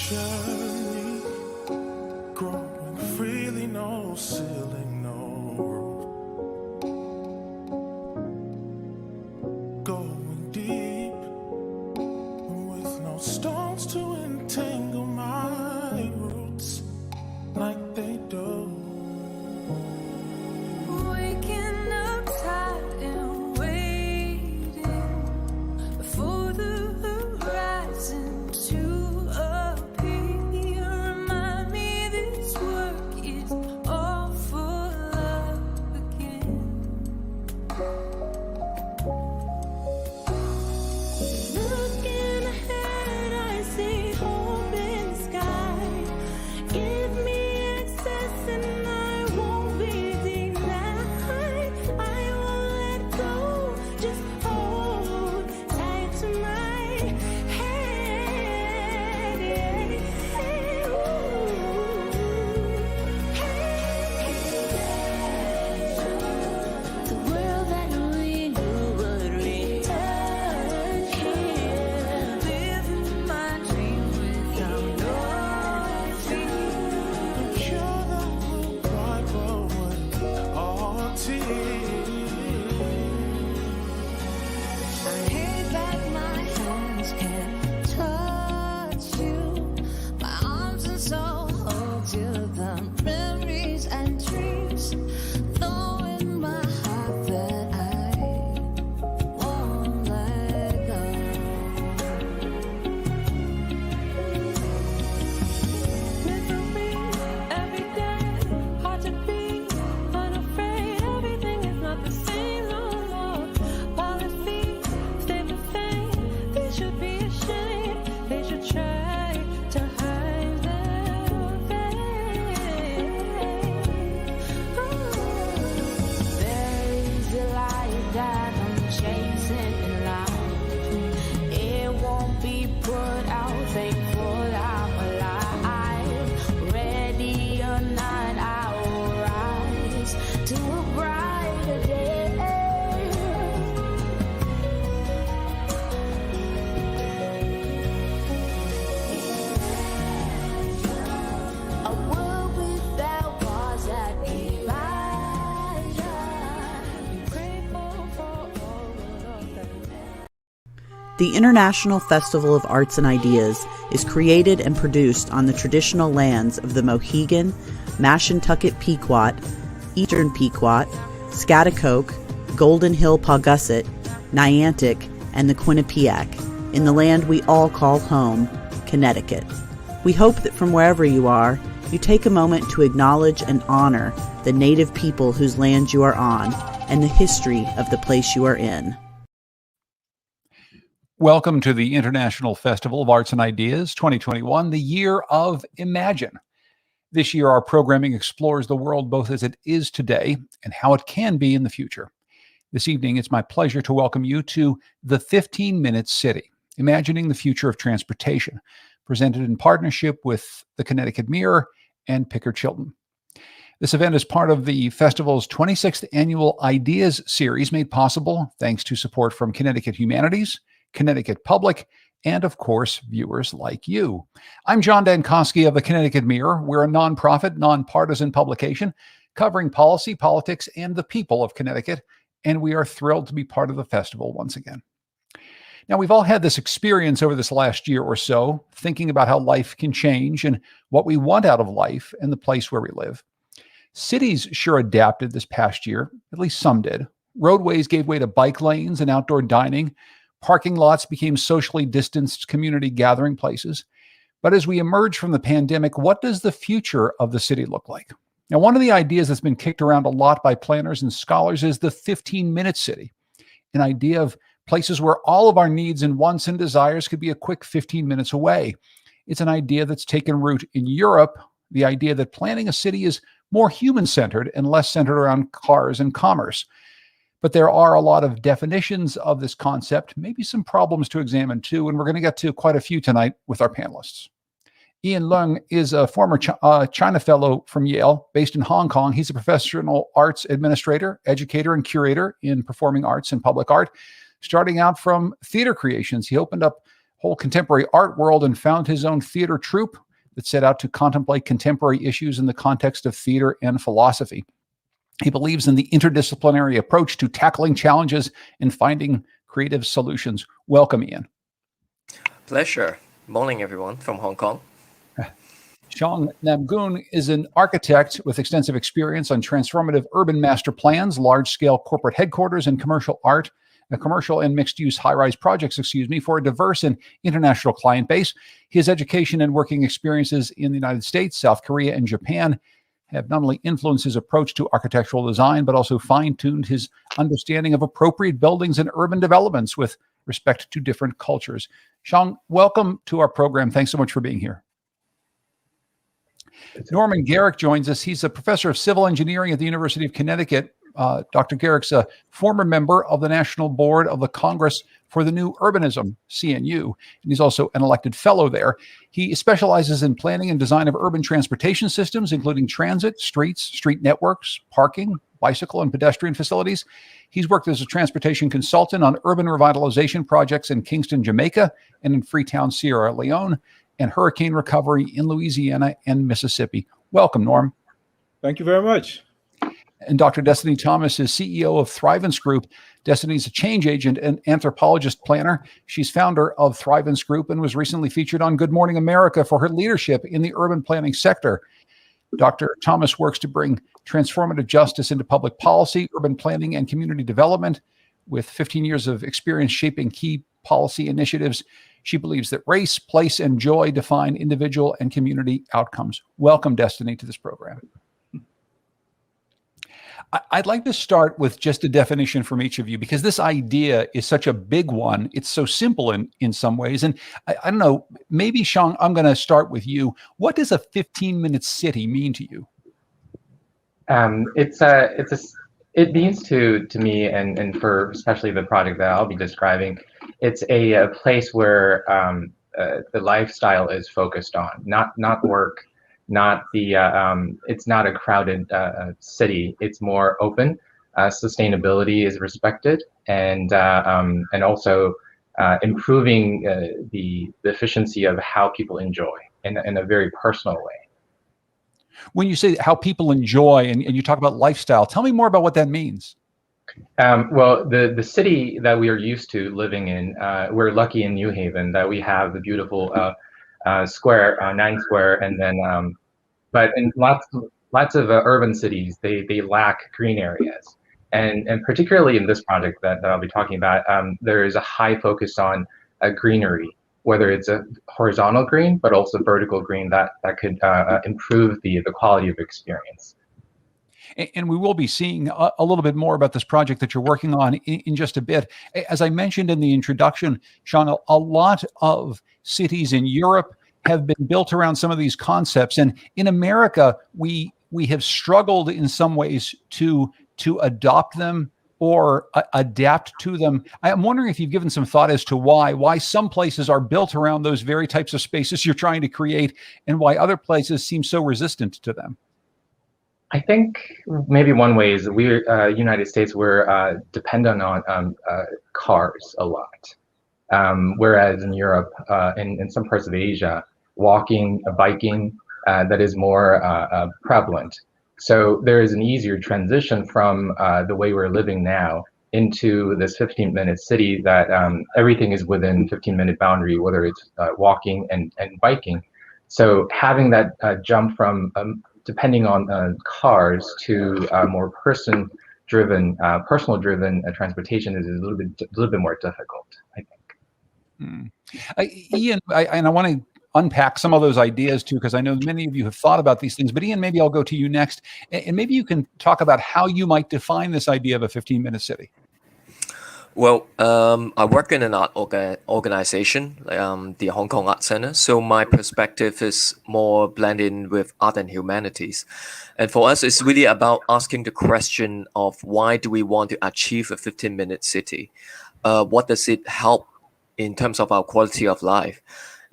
journey, growing freely, no ceiling, no roof. Going deep with no stones to entangle my roots like they do. Waking up tired and waiting for the horizon to appear. Remind me this work is all for love again. Looking ahead, I see hope in the sky. Give me access and I won't be denied. I won't let go, just hold tight to my head. The world that we knew would return here. Living my dream without no fear. Cure that will wipe away all tears. I hate that my hands can't touch you. My arms and soul hold to the memories and dreams. Know in my heart that I won't let go. Misery every day, hard to be unafraid. Everything is not the same no more. Policies stay the same. They should be ashamed. They should try to hide their face. There is a light that I'm chasing in life. It won't be put out. Thankful I'm alive. Ready or not, I will rise to a brighter day. A world without wars that divide. Be grateful for all of them. The International Festival of Arts and Ideas is created and produced on the traditional lands of the Mohegan, Mashantucket Pequot, Eastern Pequot, Scotticoke, Golden Hill Paugussett, Niantic, and the Quinnipiac, in the land we all call home, Connecticut. We hope that from wherever you are, you take a moment to acknowledge and honor the native people whose land you are on and the history of the place you are in. Welcome to the International Festival of Arts and Ideas 2021, the year of Imagine. This year, our programming explores the world both as it is today and how it can be in the future. This evening, it's my pleasure to welcome you to the 15-Minute City, Imagining the Future of Transportation, presented in partnership with the Connecticut Mirror and Pickard Chilton. This event is part of the festival's 26th annual Ideas series, made possible thanks to support from Connecticut Humanities, Connecticut Public, and of course, viewers like you. I'm John Dankosky of the Connecticut Mirror. We're a nonprofit, nonpartisan publication covering policy, politics, and the people of Connecticut, and we are thrilled to be part of the festival once again. Now, we've all had this experience over this last year or so, thinking about how life can change and what we want out of life and the place where we live. Cities sure adapted this past year, at least some did. Roadways gave way to bike lanes and outdoor dining. Parking lots became socially distanced community gathering places. But as we emerge from the pandemic, what does the future of the city look like? Now, one of the ideas that's been kicked around a lot by planners and scholars is the 15-minute city, an idea of places where all of our needs and wants and desires could be a quick 15 minutes away. It's an idea that's taken root in Europe, the idea that planning a city is more human-centered and less centered around cars and commerce. But there are a lot of definitions of this concept, maybe some problems to examine too, and we're going to get to quite a few tonight with our panelists. Ian Leung is a former China Fellow from Yale, based in Hong Kong. He's a professional arts administrator, educator, and curator in performing arts and public art. Starting out from theater creations, he opened up whole contemporary art world and found his own theater troupe that set out to contemplate contemporary issues in the context of theater and philosophy. He believes in the interdisciplinary approach to tackling challenges and finding creative solutions. Welcome, Ian. Pleasure. Morning, everyone from Hong Kong. Xiong Namgun is an architect with extensive experience on transformative urban master plans, large-scale corporate headquarters, and commercial and mixed-use high-rise projects, for a diverse and international client base. His education and working experiences in the United States, South Korea, and Japan have not only influenced his approach to architectural design, but also fine-tuned his understanding of appropriate buildings and urban developments with respect to different cultures. Xiong, welcome to our program. Thanks so much for being here. Norman Garrick joins us. He's a professor of civil engineering at the University of Connecticut. Dr. Garrick's a former member of the National Board of the Congress for the New Urbanism, CNU, and he's also an elected fellow there. He specializes in planning and design of urban transportation systems, including transit, streets, street networks, parking, bicycle and pedestrian facilities. He's worked as a transportation consultant on urban revitalization projects in Kingston, Jamaica, and in Freetown, Sierra Leone, and hurricane recovery in Louisiana and Mississippi. Welcome, Norm. Thank you very much. And Dr. Destiny Thomas is CEO of Thrivance Group. Destiny's a change agent and anthropologist planner. She's founder of Thrivance Group and was recently featured on Good Morning America for her leadership in the urban planning sector. Dr. Thomas works to bring transformative justice into public policy, urban planning, and community development. With 15 years of experience shaping key policy initiatives, she believes that race, place, and joy define individual and community outcomes. Welcome, Destiny, to this program. I'd like to start with just a definition from each of you, because this idea is such a big one. It's so simple in some ways. And I don't know, maybe, Xiong, I'm going to start with you. What does a 15-minute city mean to you? It means to me, and for especially the project that I'll be describing, it's a place where the lifestyle is focused on, not work, not the it's not a crowded city. It's more open. Sustainability is respected, and also improving the efficiency of how people enjoy in a very personal way. When you say how people enjoy and you talk about lifestyle, tell me more about what that means. Well, the city that we are used to living in, we're lucky in New Haven that we have the beautiful square, 9 square, and then but in lots of urban cities, they lack green areas, and particularly in this project that I'll be talking about, there is a high focus on greenery, whether it's a horizontal green, but also vertical green that could improve the quality of experience. And we will be seeing a little bit more about this project that you're working on in just a bit. As I mentioned in the introduction, Xiong, a lot of cities in Europe have been built around some of these concepts. And in America, we have struggled in some ways to adopt them or adapt to them. I'm wondering if you've given some thought as to why some places are built around those very types of spaces you're trying to create, and why other places seem so resistant to them. I think maybe one way is we're United States, we're dependent on cars a lot, whereas in Europe, in some parts of Asia, walking, biking, that is more prevalent. So there is an easier transition from the way we're living now into this 15-minute city that everything is within 15-minute boundary, whether it's walking and biking. So having that jump from depending on cars to more personal-driven transportation is a little bit more difficult, I think. Ian, I want to unpack some of those ideas too, because I know many of you have thought about these things. But Ian, maybe I'll go to you next, and maybe you can talk about how you might define this idea of a 15-minute city. Well, I work in an art organization, the Hong Kong Art Center. So my perspective is more blended with art and humanities. And for us, it's really about asking the question of why do we want to achieve a 15-minute city? What does it help in terms of our quality of life?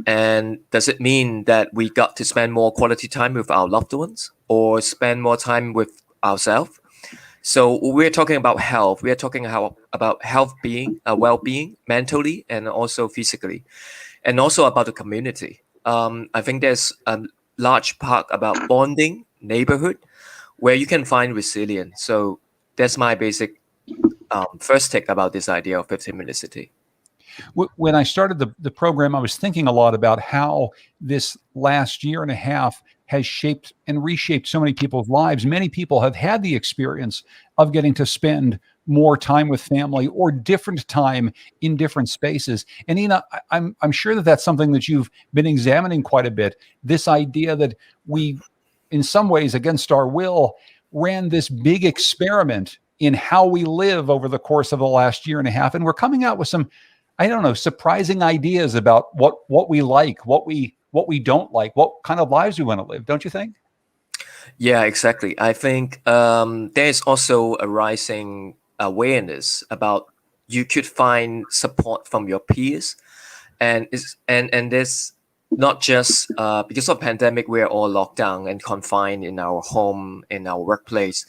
And does it mean that we got to spend more quality time with our loved ones or spend more time with ourselves? So we're talking about health. We're talking about health being, well-being, mentally, and also physically. and also about the community. I think there's a large part about bonding, neighborhood, where you can find resilience. So that's my basic first take about this idea of 15-minute city. When I started the program, I was thinking a lot about how this last year and a half has shaped and reshaped so many people's lives. Many people have had the experience of getting to spend more time with family or different time in different spaces. And Ina, I'm sure that that's something that you've been examining quite a bit. This idea that we, in some ways against our will, ran this big experiment in how we live over the course of the last year and a half. And we're coming out with some, I don't know, surprising ideas about what we like, what we don't like, what kind of lives we want to live. Don't you think? Yeah, exactly. I think there's also a rising awareness about you could find support from your peers, and there's not just because of pandemic we're all locked down and confined in our home, in our workplace,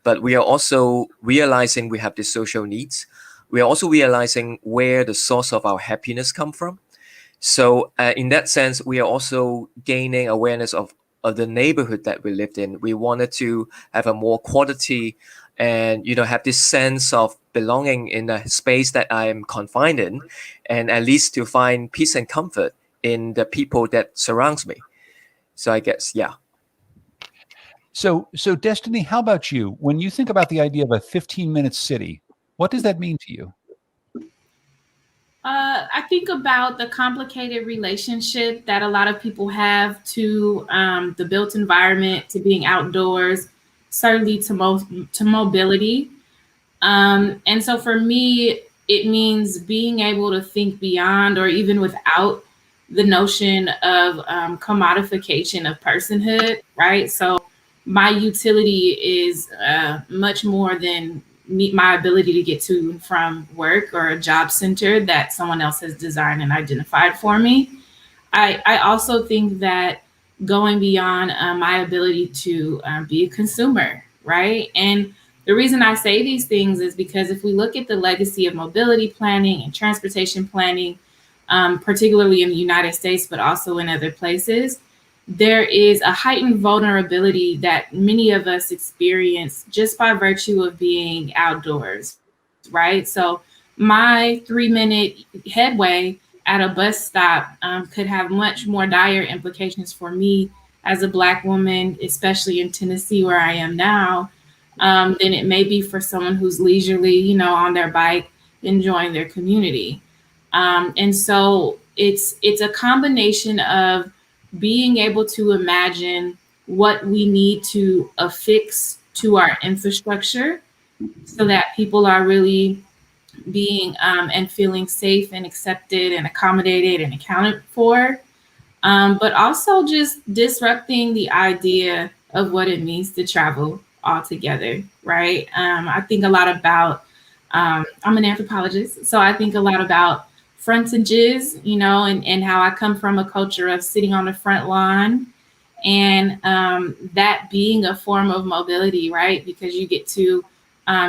but we are also realizing we have the social needs. We are also realizing where the source of our happiness come from. So in that sense, we are also gaining awareness of the neighborhood that we lived in. We wanted to have a more quality and, have this sense of belonging in a space that I am confined in, and at least to find peace and comfort in the people that surrounds me. So I guess, yeah. So Destiny, how about you? When you think about the idea of a 15-minute city, what does that mean to you? I think about the complicated relationship that a lot of people have to the built environment, to being outdoors, certainly to mobility. And so for me, it means being able to think beyond or even without the notion of commodification of personhood, right? So my utility is much more than my ability to get to and from work or a job center that someone else has designed and identified for me. I also think that going beyond my ability to be a consumer, right? And the reason I say these things is because if we look at the legacy of mobility planning and transportation planning, particularly in the United States, but also in other places, there is a heightened vulnerability that many of us experience just by virtue of being outdoors, right? So my 3-minute headway at a bus stop could have much more dire implications for me as a Black woman, especially in Tennessee where I am now, than it may be for someone who's leisurely, on their bike, enjoying their community. And so it's a combination of being able to imagine what we need to affix to our infrastructure so that people are really being and feeling safe and accepted and accommodated and accounted for, but also just disrupting the idea of what it means to travel altogether, right? I think a lot about, I'm an anthropologist, so I think a lot about frontages, and how I come from a culture of sitting on the front lawn and that being a form of mobility, right? Because you get to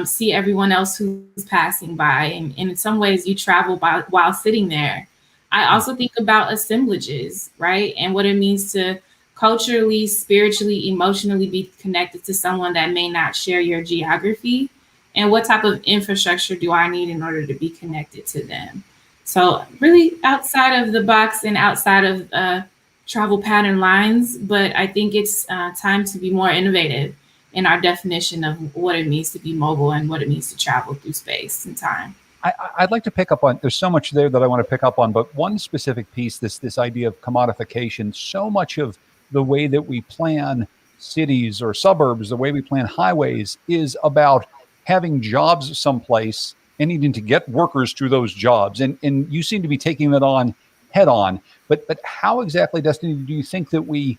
see everyone else who's passing by. And in some ways you travel while sitting there. I also think about assemblages, right? And what it means to culturally, spiritually, emotionally be connected to someone that may not share your geography. And what type of infrastructure do I need in order to be connected to them? So really outside of the box and outside of travel pattern lines, but I think it's time to be more innovative in our definition of what it means to be mobile and what it means to travel through space and time. I'd like to pick up on, there's so much there that I want to pick up on, but one specific piece, this idea of commodification, so much of the way that we plan cities or suburbs, the way we plan highways is about having jobs someplace and needing to get workers to those jobs. And you seem to be taking that on head on. But how exactly, Destiny, do you think that we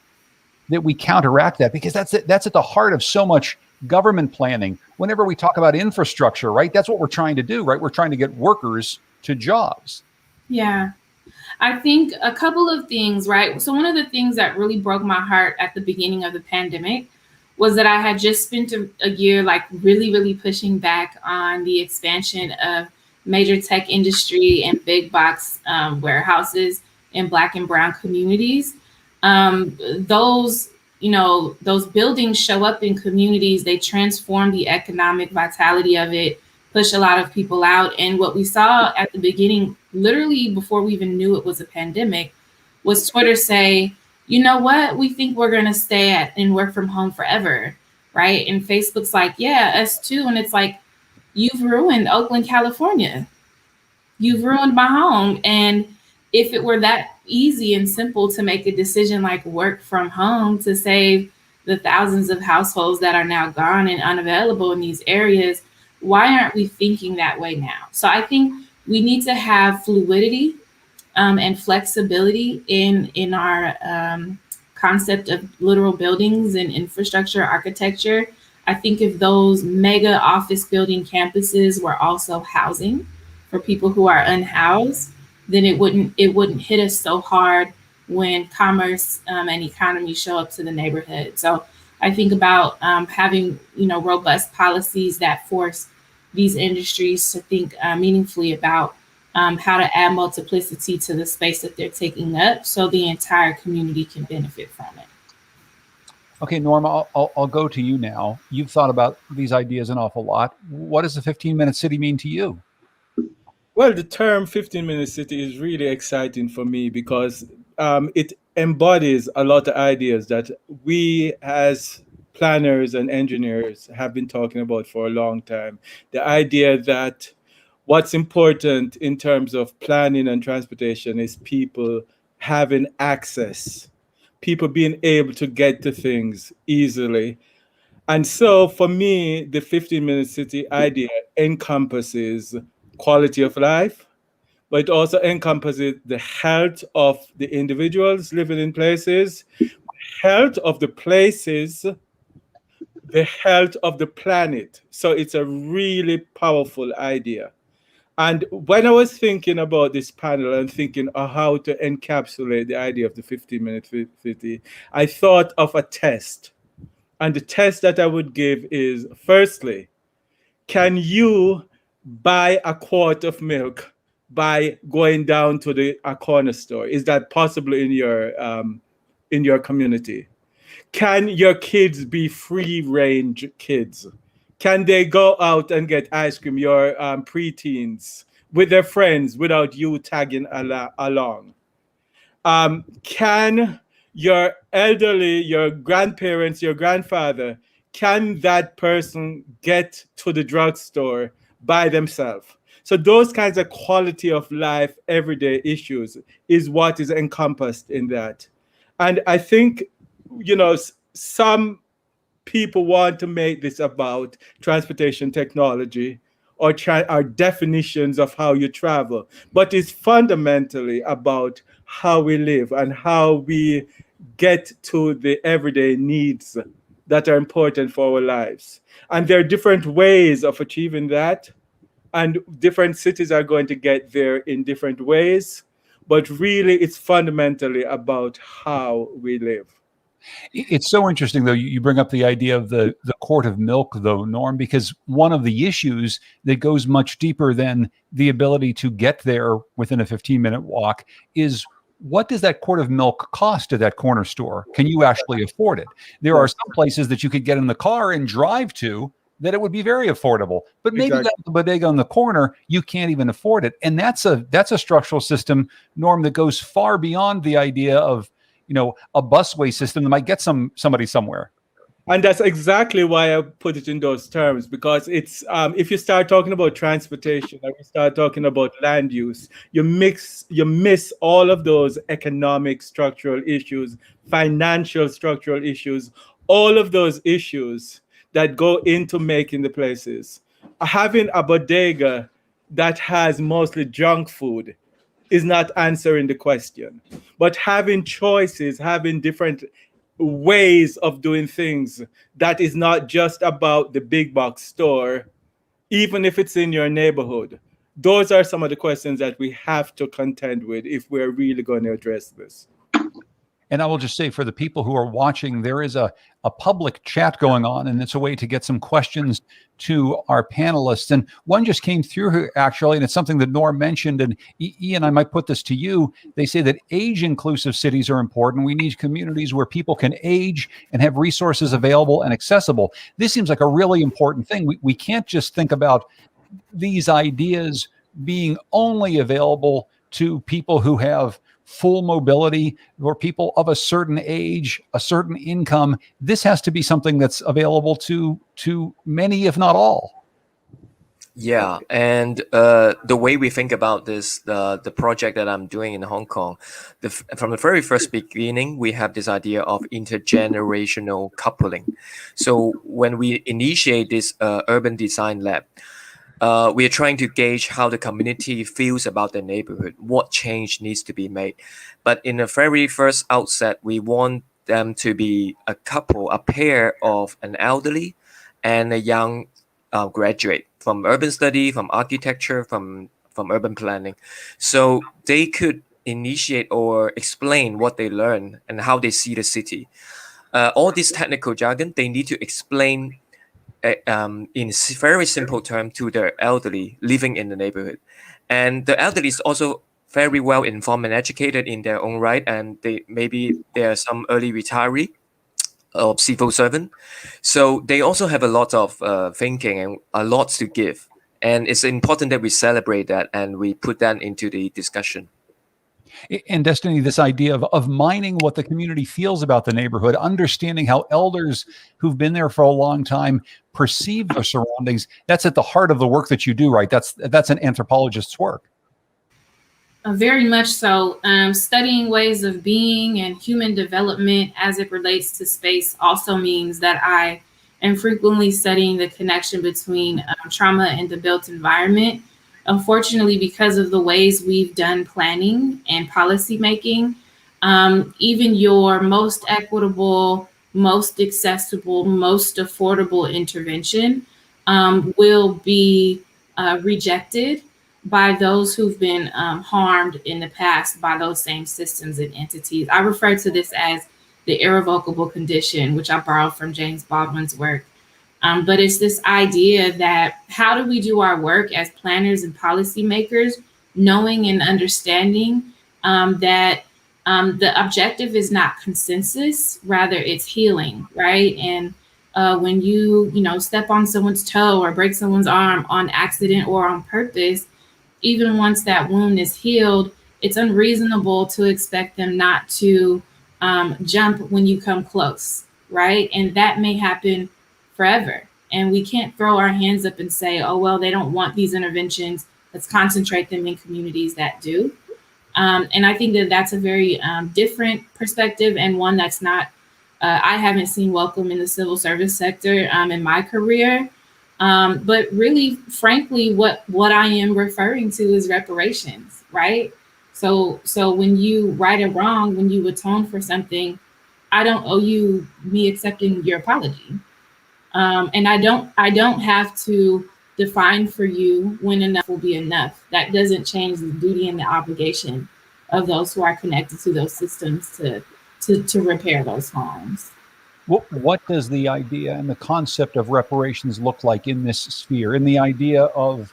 counteract that? Because that's at the heart of so much government planning. Whenever we talk about infrastructure, right, that's what we're trying to do, right? We're trying to get workers to jobs. Yeah, I think a couple of things, right? So one of the things that really broke my heart at the beginning of the pandemic was that I had just spent a year like really, really pushing back on the expansion of major tech industry and big box warehouses in Black and Brown communities. Those buildings show up in communities, they transform the economic vitality of it, push a lot of people out. And what we saw at the beginning, literally before we even knew it was a pandemic, was Twitter say, you know what, we think we're going to stay at and work from home forever, right? And Facebook's like, yeah, us too. And it's like, you've ruined Oakland, California. You've ruined my home. And if it were that easy and simple to make a decision like work from home to save the thousands of households that are now gone and unavailable in these areas, why aren't we thinking that way now? So I think we need to have fluidity and flexibility in our concept of literal buildings and infrastructure architecture. I think if those mega office building campuses were also housing for people who are unhoused, then it wouldn't hit us so hard when commerce and economy show up to the neighborhood. So I think about having robust policies that force these industries to think meaningfully about how to add multiplicity to the space that they're taking up, so the entire community can benefit from it. Okay, Norma, I'll go to you now. You've thought about these ideas an awful lot. What does the 15-minute city mean to you? Well, the term 15-minute city is really exciting for me because it embodies a lot of ideas that we as planners and engineers have been talking about for a long time. The idea that what's important in terms of planning and transportation is people having access, people being able to get to things easily. And so for me, the 15-minute city idea encompasses quality of life, but it also encompasses the health of the individuals living in places, health of the places, the health of the planet. So it's a really powerful idea. And when I was thinking about this panel and thinking of how to encapsulate the idea of the 15-minute city, I thought of a test. And the test that I would give is, firstly, can you buy a quart of milk by going down to a corner store? Is that possible in your community? Can your kids be free-range kids? Can they go out and get ice cream, your preteens, with their friends without you tagging along? Can your elderly, your grandparents, your grandfather, can that person get to the drugstore by themselves? So those kinds of quality of life, everyday issues is what is encompassed in that. And I think, some people want to make this about transportation technology or definitions of how you travel, but it's fundamentally about how we live and how we get to the everyday needs that are important for our lives. And there are different ways of achieving that, and different cities are going to get there in different ways, but really it's fundamentally about how we live. It's so interesting, though, you bring up the idea of the quart of milk, though, Norm, because one of the issues that goes much deeper than the ability to get there within a 15-minute walk is, what does that quart of milk cost at that corner store? Can you actually afford it? There are some places that you could get in the car and drive to that it would be very affordable, but maybe that bodega on the corner, you can't even afford it. And that's a structural system, Norm, that goes far beyond the idea of a busway system that might get somebody somewhere. And that's exactly why I put it in those terms, because it's if you start talking about transportation and we start talking about land use, you miss all of those economic structural issues, financial structural issues, all of those issues that go into making the places. Having a bodega that has mostly junk food is not answering the question. But having choices, having different ways of doing things, that is not just about the big box store, even if it's in your neighborhood. Those are some of the questions that we have to contend with if we're really going to address this. And I will just say, for the people who are watching, there is a a public chat going on, and it's a way to get some questions to our panelists. And one just came through here, actually, and it's something that Norm mentioned, and Ian, I might put this to you. They say that age-inclusive cities are important. We need communities where people can age and have resources available and accessible. This seems like a really important thing. We can't just think about these ideas being only available to people who have full mobility or people of a certain age, a certain income. This has to be something that's available to many, if not all. Yeah, and the way we think about this, the project that I'm doing in Hong Kong, from the very first beginning, we have this idea of intergenerational coupling. So when we initiate this urban design lab, we are trying to gauge how the community feels about the neighborhood, what change needs to be made. But in the very first outset, we want them to be a couple, a pair of an elderly and a young graduate from urban study, from architecture, from urban planning. So they could initiate or explain what they learn and how they see the city. All this technical jargon, they need to explain in very simple terms to the elderly living in the neighborhood. And the elderly is also very well informed and educated in their own right, and they are some early retiree or civil servant. So they also have a lot of thinking and a lot to give. And it's important that we celebrate that and we put that into the discussion. And Destiny, this idea of mining what the community feels about the neighborhood, understanding how elders who've been there for a long time perceive their surroundings, that's at the heart of the work that you do, right? That's an anthropologist's work. Very much so. Studying ways of being and human development as it relates to space also means that I am frequently studying the connection between trauma and the built environment. Unfortunately, because of the ways we've done planning and policy making, even your most equitable, most accessible, most affordable intervention will be rejected by those who've been harmed in the past by those same systems and entities. I refer to this as the irrevocable condition, which I borrowed from James Baldwin's work. But it's this idea that how do we do our work as planners and policymakers, knowing and understanding that the objective is not consensus, rather it's healing, right? And when you step on someone's toe or break someone's arm on accident or on purpose, even once that wound is healed, it's unreasonable to expect them not to jump when you come close, right? And that may happen forever. And we can't throw our hands up and say, oh, well, they don't want these interventions. Let's concentrate them in communities that do. And I think that that's a very different perspective, and one that's not, I haven't seen welcome in the civil service sector in my career. But really, frankly, what I am referring to is reparations, right? So when you right a wrong, when you atone for something, I don't owe you me accepting your apology. And I don't have to define for you when enough will be enough. That doesn't change the duty and the obligation of those who are connected to those systems to repair those harms. What does the idea and the concept of reparations look like in this sphere, in the idea of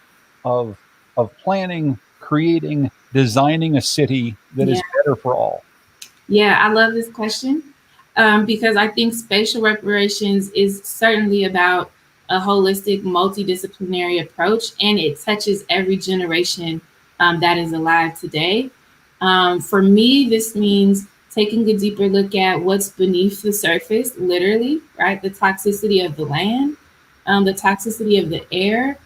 planning, creating, designing a city that is better for all? Yeah, I love this question. Because I think spatial reparations is certainly about a holistic, multidisciplinary approach, and it touches every generation that is alive today. For me, this means taking a deeper look at what's beneath the surface, literally, right? The toxicity of the land, the toxicity of the air,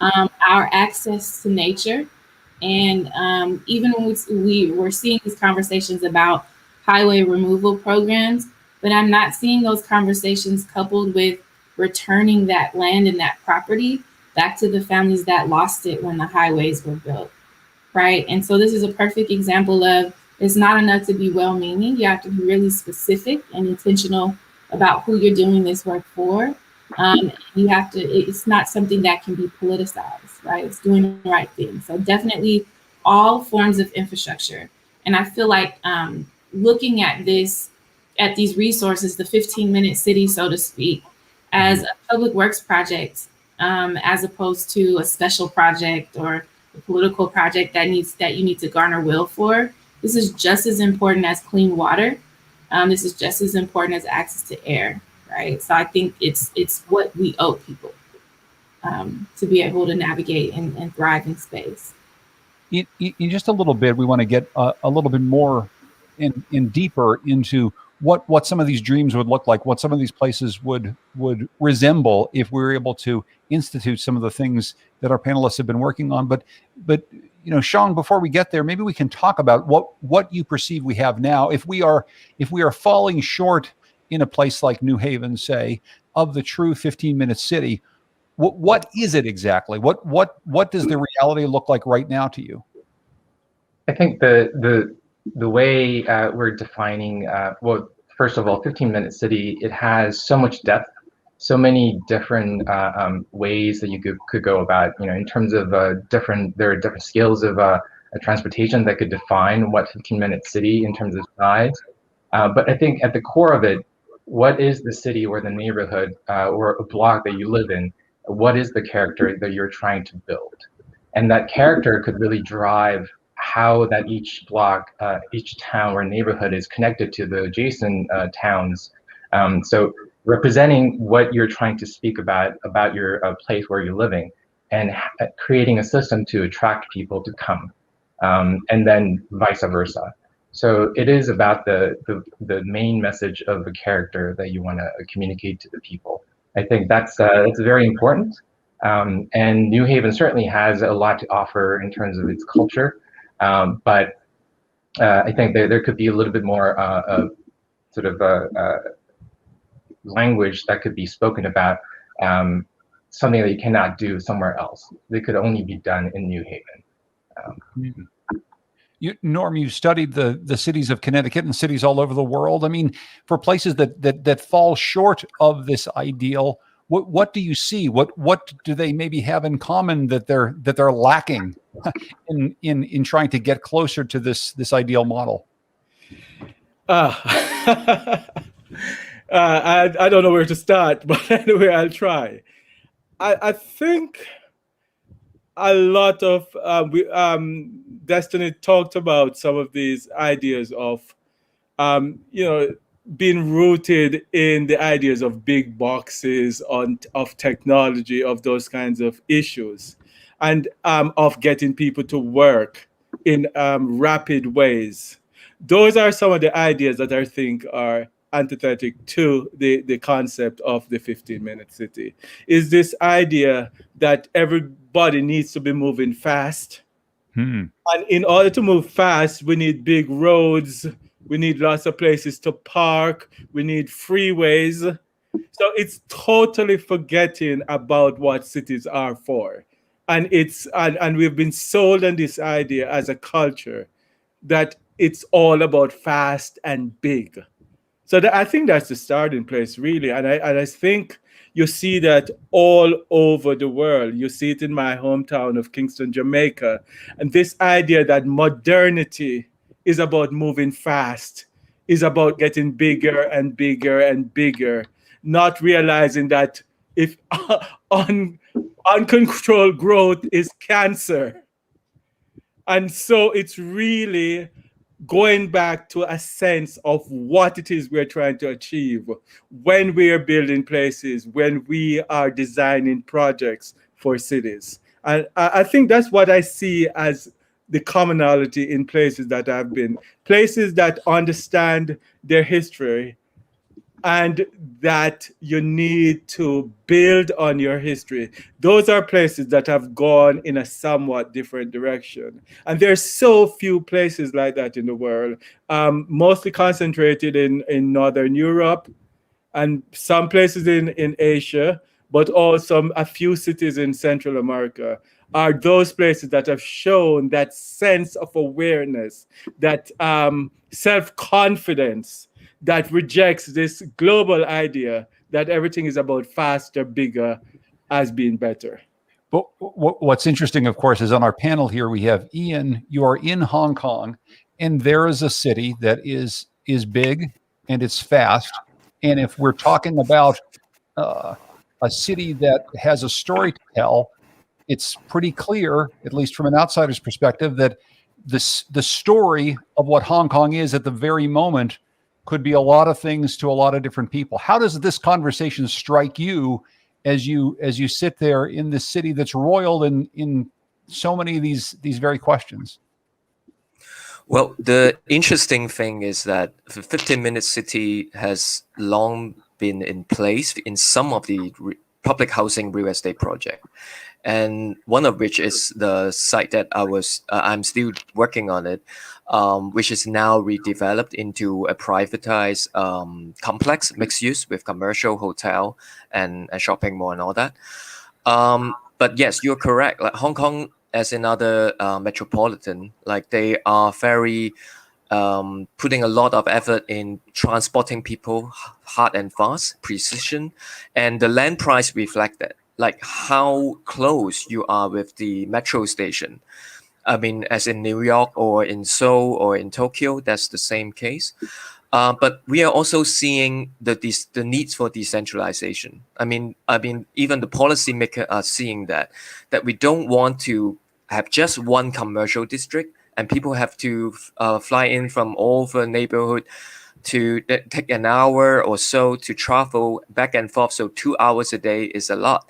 our access to nature. And even when we were seeing these conversations about highway removal programs, but I'm not seeing those conversations coupled with returning that land and that property back to the families that lost it when the highways were built, right? And so this is a perfect example of it's not enough to be well-meaning. You have to be really specific and intentional about who you're doing this work for. You have to, it's not something that can be politicized, right? It's doing the right thing. So definitely all forms of infrastructure. And I feel like looking at this at these resources, the 15-minute city, so to speak, as a public works project, as opposed to a special project or a political project that you need to garner will for. This is just as important as clean water. This is just as important as access to air, right? So I think it's what we owe people to be able to navigate and thrive in space. In just a little bit, we want to get a little bit more in deeper into what some of these dreams would look like, what some of these places would resemble if we were able to institute some of the things that our panelists have been working on. But Sean, before we get there, maybe we can talk about what you perceive we have now. If we are falling short in a place like New Haven, say, of the true 15-minute city, what is it exactly? What does the reality look like right now to you? I think the way we're defining, well, first of all, 15-minute city, it has so much depth, so many different ways that you could go about, in terms of there are different scales of transportation that could define what 15-minute city in terms of size. But I think at the core of it, what is the city or the neighborhood or a block that you live in? What is the character that you're trying to build? And that character could really drive how that each block, each town or neighborhood is connected to the adjacent towns. So representing what you're trying to speak about your place where you're living, and creating a system to attract people to come, and then vice versa. So it is about the main message of the character that you want to communicate to the people. I think that's very important. And New Haven certainly has a lot to offer in terms of its culture. But I think there could be a little bit more language that could be spoken about, something that you cannot do somewhere else. They could only be done in New Haven. Norm, you studied the cities of Connecticut and cities all over the world. I mean, for places that fall short of this ideal, what do you see? What do they maybe have in common that they're lacking in trying to get closer to this ideal model? I don't know where to start, but anyway, I'll try. I think a lot of Destiny talked about some of these ideas of being rooted in the ideas of big boxes, of technology, of those kinds of issues, and of getting people to work in rapid ways. Those are some of the ideas that I think are antithetic to the concept of the 15-minute city. Is this idea that everybody needs to be moving fast. And in order to move fast, we need big roads. We need lots of places to park. We need freeways. So it's totally forgetting about what cities are for. And we've been sold on this idea as a culture that it's all about fast and big. So I think that's the starting place, really. And I think you see that all over the world. You see it in my hometown of Kingston, Jamaica. And this idea that modernity is about moving fast, is about getting bigger and bigger and bigger, not realizing that if uncontrolled growth is cancer. And so it's really going back to a sense of what it is we're trying to achieve when we are building places, when we are designing projects for cities. And I think that's what I see as the commonality in places that I've been, places that understand their history, and that you need to build on your history. Those are places that have gone in a somewhat different direction. And there's so few places like that in the world, mostly concentrated in Northern Europe and some places in Asia, but also a few cities in Central America are those places that have shown that sense of awareness, that self-confidence, that rejects this global idea that everything is about faster, bigger, as being better. But what's interesting, of course, is on our panel here, we have Ian. You are in Hong Kong, and there is a city that is big, and it's fast. And if we're talking about a city that has a story to tell, it's pretty clear, at least from an outsider's perspective, that the story of what Hong Kong is at the very moment could be a lot of things to a lot of different people. How does this conversation strike you as you sit there in this city that's roiled in so many of these very questions? Well, the interesting thing is that the 15-minute city has long been in place in some of the public housing real estate project, and one of which is the site that I'm still working on it, which is now redeveloped into a privatized complex, mixed use with commercial, hotel, and a shopping mall and all that. But yes, you're correct. Like Hong Kong, as in other metropolitan, like they are very putting a lot of effort in transporting people hard and fast, precision, and the land price reflect that. Like how close you are with the metro station. I mean, as in New York or in Seoul or in Tokyo, that's the same case. But we are also seeing the needs for decentralization. I mean, even the policymakers are seeing that we don't want to have just one commercial district, and people have to fly in from all the neighborhood to take an hour or so to travel back and forth. So 2 hours a day is a lot.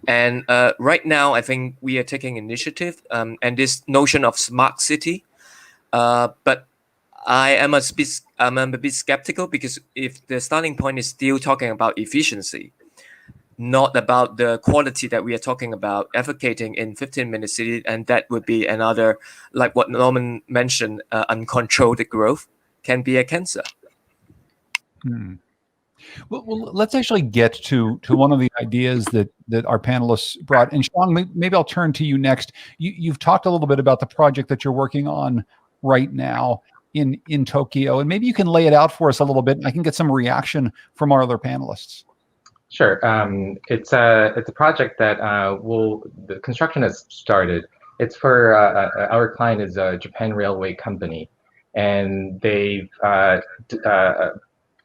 And right now, I think we are taking initiative and this notion of smart city. But I'm a bit skeptical, because if the starting point is still talking about efficiency, not about the quality that we are talking about advocating in 15-minute city, and that would be another, like what Norman mentioned, uncontrolled growth can be a cancer. Well, let's actually get to one of the ideas that our panelists brought. And Sean, maybe I'll turn to you next. You've talked a little bit about the project that you're working on right now in Tokyo, and maybe you can lay it out for us a little bit, and I can get some reaction from our other panelists. Sure. It's a project that the construction has started. It's for our client is a Japan Railway Company, and they've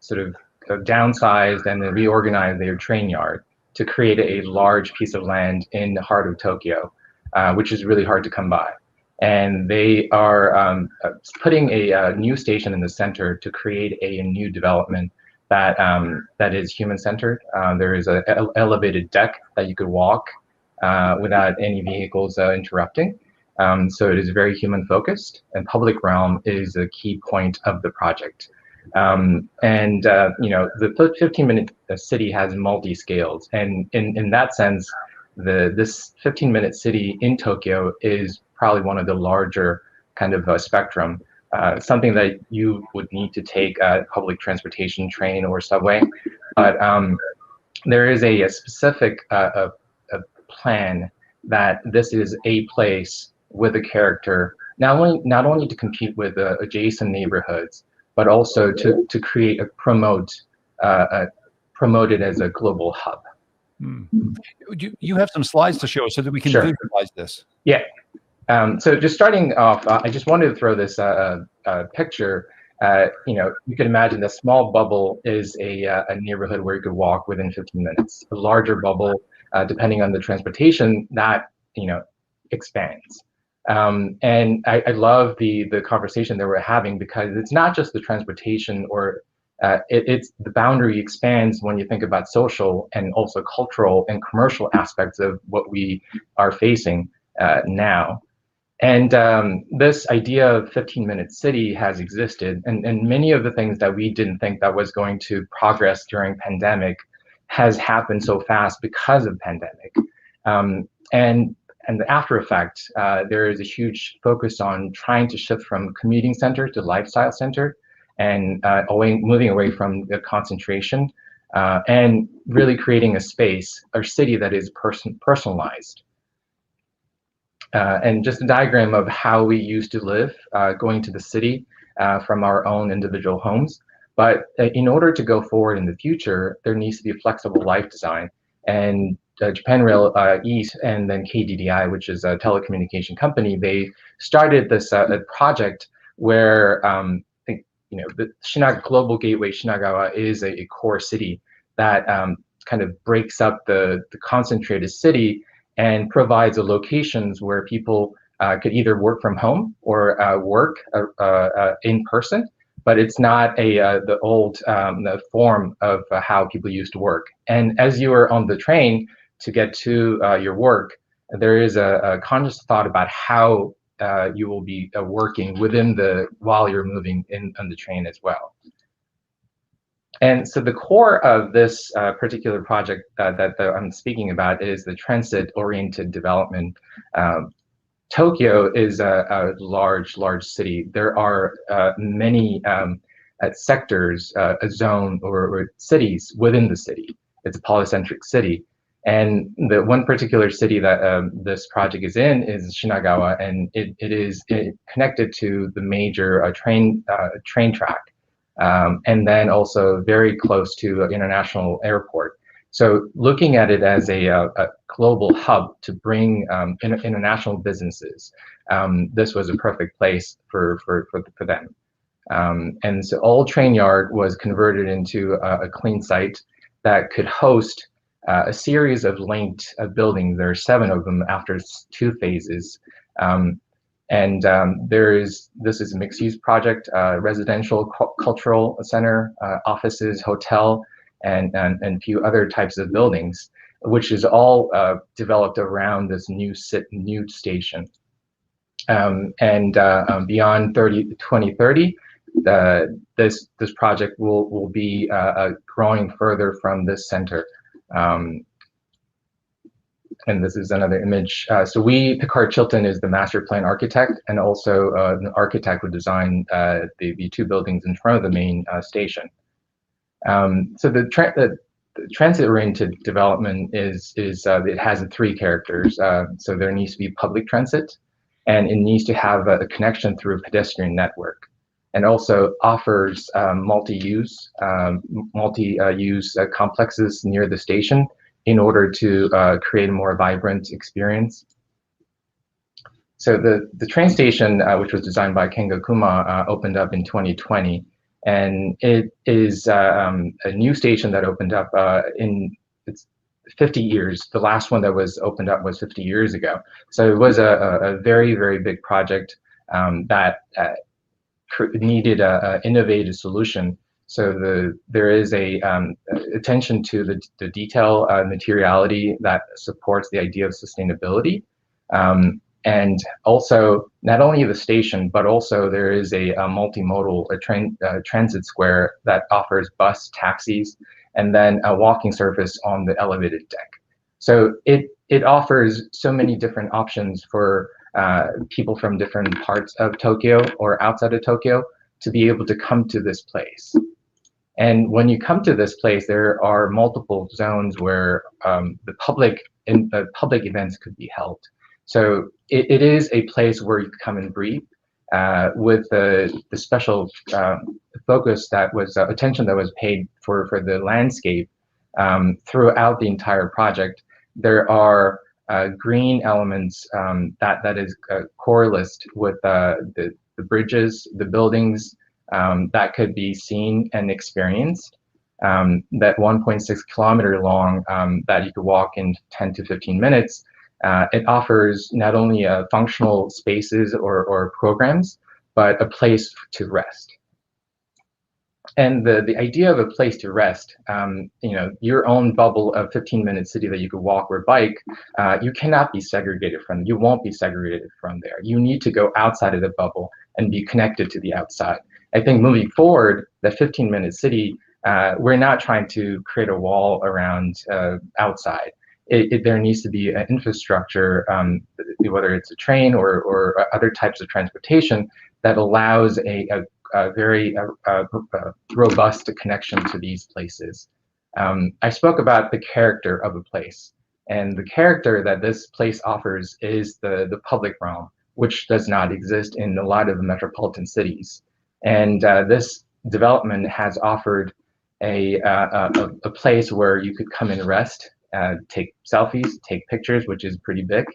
sort of downsized and then reorganized their train yard to create a large piece of land in the heart of Tokyo, which is really hard to come by. And they are putting a new station in the center to create a new development that is human-centered. There is an elevated deck that you could walk without any vehicles interrupting. So it is very human-focused, and public realm is a key point of the project. The 15-minute city has multi-scales, and in that sense, this 15-minute city in Tokyo is probably one of the larger kind of spectrum. Something that you would need to take a public transportation, train or subway, but there is a specific a plan that this is a place with a character, not only to compete with adjacent neighborhoods, but also to create promote it as a global hub. You have some slides to show us so that we can visualize this. Yeah. So just starting off, I just wanted to throw this picture. You can imagine the small bubble is a neighborhood where you could walk within 15 minutes. A larger bubble, depending on the transportation, that expands. And I love the conversation that we're having, because it's not just the transportation, or it's the boundary expands when you think about social and also cultural and commercial aspects of what we are facing now. And this idea of 15-minute city has existed, and many of the things that we didn't think that was going to progress during pandemic has happened so fast because of pandemic. And the after effect, there is a huge focus on trying to shift from commuting center to lifestyle center, and moving away from the concentration, and really creating a space or city that is personalized. And just a diagram of how we used to live, going to the city from our own individual homes. But in order to go forward in the future, there needs to be a flexible life design. And Japan Rail East and then KDDI, which is a telecommunication company, they started this project where the Global Gateway Shinagawa is a core city that kind of breaks up the concentrated city and provides the locations where people could either work from home or work in person, but it's not the old the form of how people used to work. And as you are on the train to get to your work, there is a conscious thought about how you will be working while you're moving on the train as well. And so the core of this particular project that I'm speaking about is the transit-oriented development. Tokyo is a large city. There are many sectors, a zone or cities within the city. It's a polycentric city. And the one particular city that this project is in is Shinagawa, and it is connected to the major train track. And then also very close to an international airport. So looking at it as a global hub to bring international businesses, this was a perfect place for them. And so Old Train Yard was converted into a clean site that could host a series of linked buildings. There are 7 of them after 2 phases. This is a mixed-use project, residential, cultural center, offices, hotel, and a few other types of buildings, which is all developed around this new station. Beyond 2030, this project will be growing further from this center. And this is another image. So Pickard Chilton is the master plan architect, and also an architect who designed the 2 buildings in front of the main station. So the transit-oriented development it has 3 characters. So there needs to be public transit, and it needs to have a connection through a pedestrian network, and also offers multi-use complexes near the station in order to create a more vibrant experience. So the train station, which was designed by Kengo Kuma, opened up in 2020. And it is a new station that opened up it's 50 years. The last one that was opened up was 50 years ago. So it was a very, very big project that needed an innovative solution. So there is a attention to the detail, materiality that supports the idea of sustainability. And also, not only the station, but also there is a multimodal transit square that offers bus, taxis, and then a walking surface on the elevated deck. So it offers so many different options for people from different parts of Tokyo or outside of Tokyo to be able to come to this place. And when you come to this place, there are multiple zones where the public events could be held. So it is a place where you come and breathe with the special focus that was attention that was paid for the landscape throughout the entire project. There are green elements that is correlated with the bridges, the buildings that could be seen and experienced. That 1.6 kilometer long that you could walk in 10 to 15 minutes. It offers not only functional spaces or programs, but a place to rest. And the idea of a place to rest, your own bubble of 15-minute city that you could walk or bike, you cannot be segregated from. You won't be segregated from there. You need to go outside of the bubble and be connected to the outside. I think moving forward, the 15-minute city, we're not trying to create a wall around outside. There needs to be an infrastructure, whether it's a train or other types of transportation, that allows a very robust connection to these places. I spoke about the character of a place, and the character that this place offers is the public realm, which does not exist in a lot of metropolitan cities. And this development has offered a place where you could come and rest, take selfies, take pictures, which is pretty big.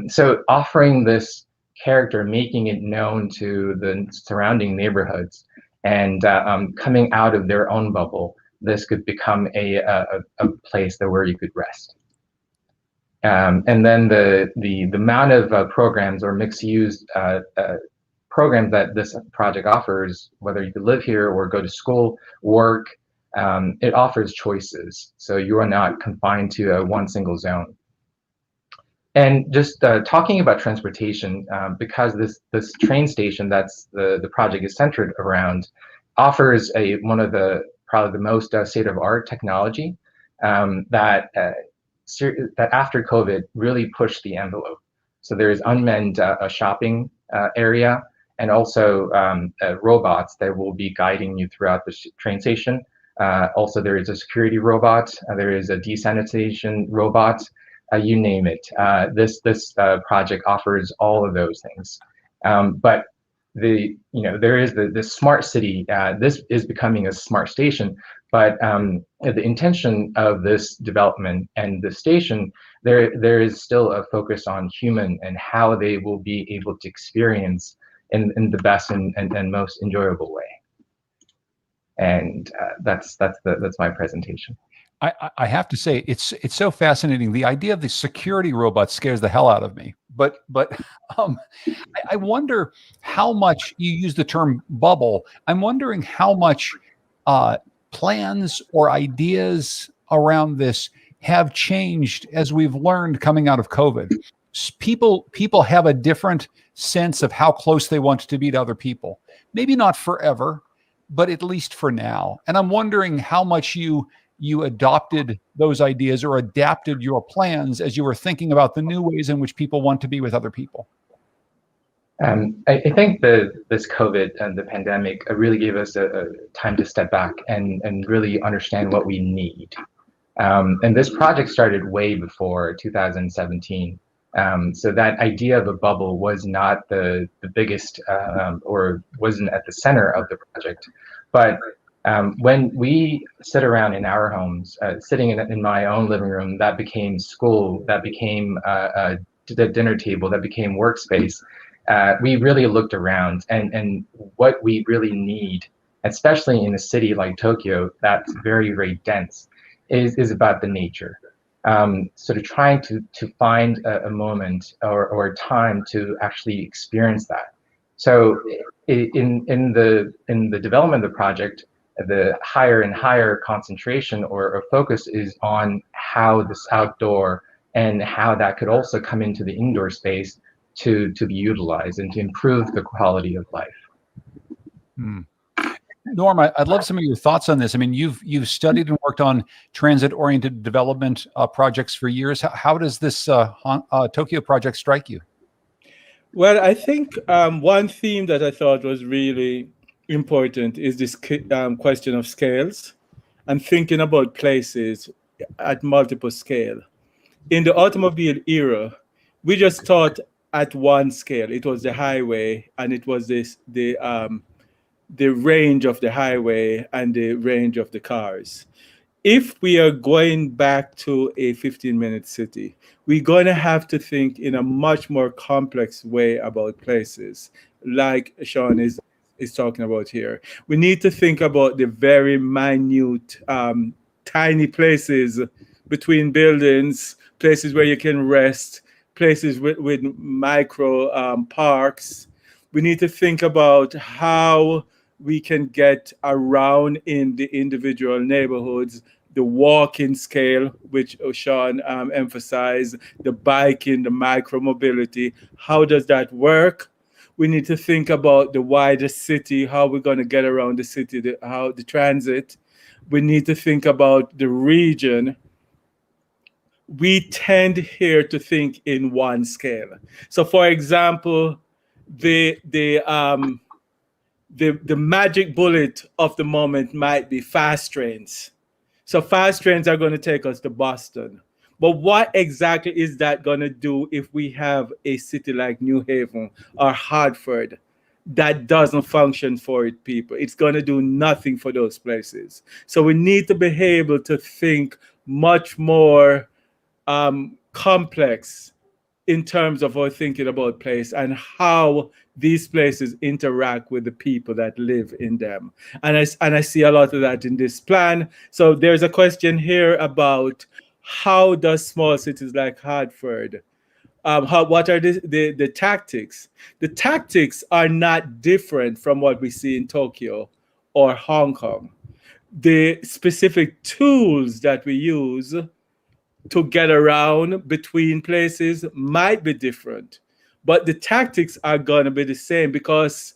So offering this character, making it known to the surrounding neighborhoods, and coming out of their own bubble, this could become a place where you could rest. And then the amount of programs or mixed-use programs that this project offers, whether you could live here or go to school, work, it offers choices. So you are not confined to one single zone. And just talking about transportation, because this train station that's the project is centered around offers one of the probably the most state-of-art technology that after COVID really pushed the envelope. So there is unmanned shopping area, and also robots that will be guiding you throughout the train station. Also, there is a security robot. There is a desanitization robot. You name it. This project offers all of those things. But there is the smart city. This is becoming a smart station. But the intention of this development and the station, there is still a focus on human and how they will be able to experience in the best and most enjoyable way. And that's my presentation. I have to say it's so fascinating. The idea of the security robot scares the hell out of me. But I wonder how much you use the term bubble. I'm wondering how much plans or ideas around this have changed as we've learned coming out of COVID. People have a different sense of how close they want to be to other people. Maybe not forever, but at least for now. And I'm wondering how much you adopted those ideas or adapted your plans as you were thinking about the new ways in which people want to be with other people. I think this COVID and the pandemic really gave us a time to step back and really understand what we need. And this project started way before 2017. So that idea of a bubble was not the biggest or wasn't at the center of the project. But when we sit around in our homes, sitting in my own living room, that became school, that became the dinner table, that became workspace. We really looked around and what we really need, especially in a city like Tokyo that's very, very dense, is about the nature. Sort of trying to find a moment or a time to actually experience that. So in the development of the project, the higher and higher concentration or focus is on how this outdoor and how that could also come into the indoor space to be utilized and to improve the quality of life. Norm, I'd love some of your thoughts on this. I mean, you've studied and worked on transit-oriented development projects for years. How does this Tokyo project strike you? Well, I think one theme that I thought was really important is this question of scales and thinking about places at multiple scale. In the automobile era, we just thought at one scale. It was the highway, and it was the range of the highway and the range of the cars. If we are going back to a 15-minute city, we're going to have to think in a much more complex way about places, like Sean is talking about here. We need to think about the very minute, tiny places between buildings, places where you can rest, places with micro parks. We need to think about how we can get around in the individual neighborhoods, the walking scale, which Sean emphasized, the biking, the micro mobility. How does that work? We need to think about the wider city, how we're going to get around the city, how the transit. We need to think about the region. We tend here to think in one scale. So, for example, the magic bullet of the moment might be fast trains. So fast trains are going to take us to Boston. But what exactly is that going to do if we have a city like New Haven or Hartford that doesn't function for its people? It's going to do nothing for those places. So we need to be able to think much more complex in terms of our thinking about place and how these places interact with the people that live in them. And I see a lot of that in this plan. So there's a question here about how does small cities like Hartford, what are the tactics? The tactics are not different from what we see in Tokyo or Hong Kong. The specific tools that we use to get around between places might be different, but the tactics are going to be the same because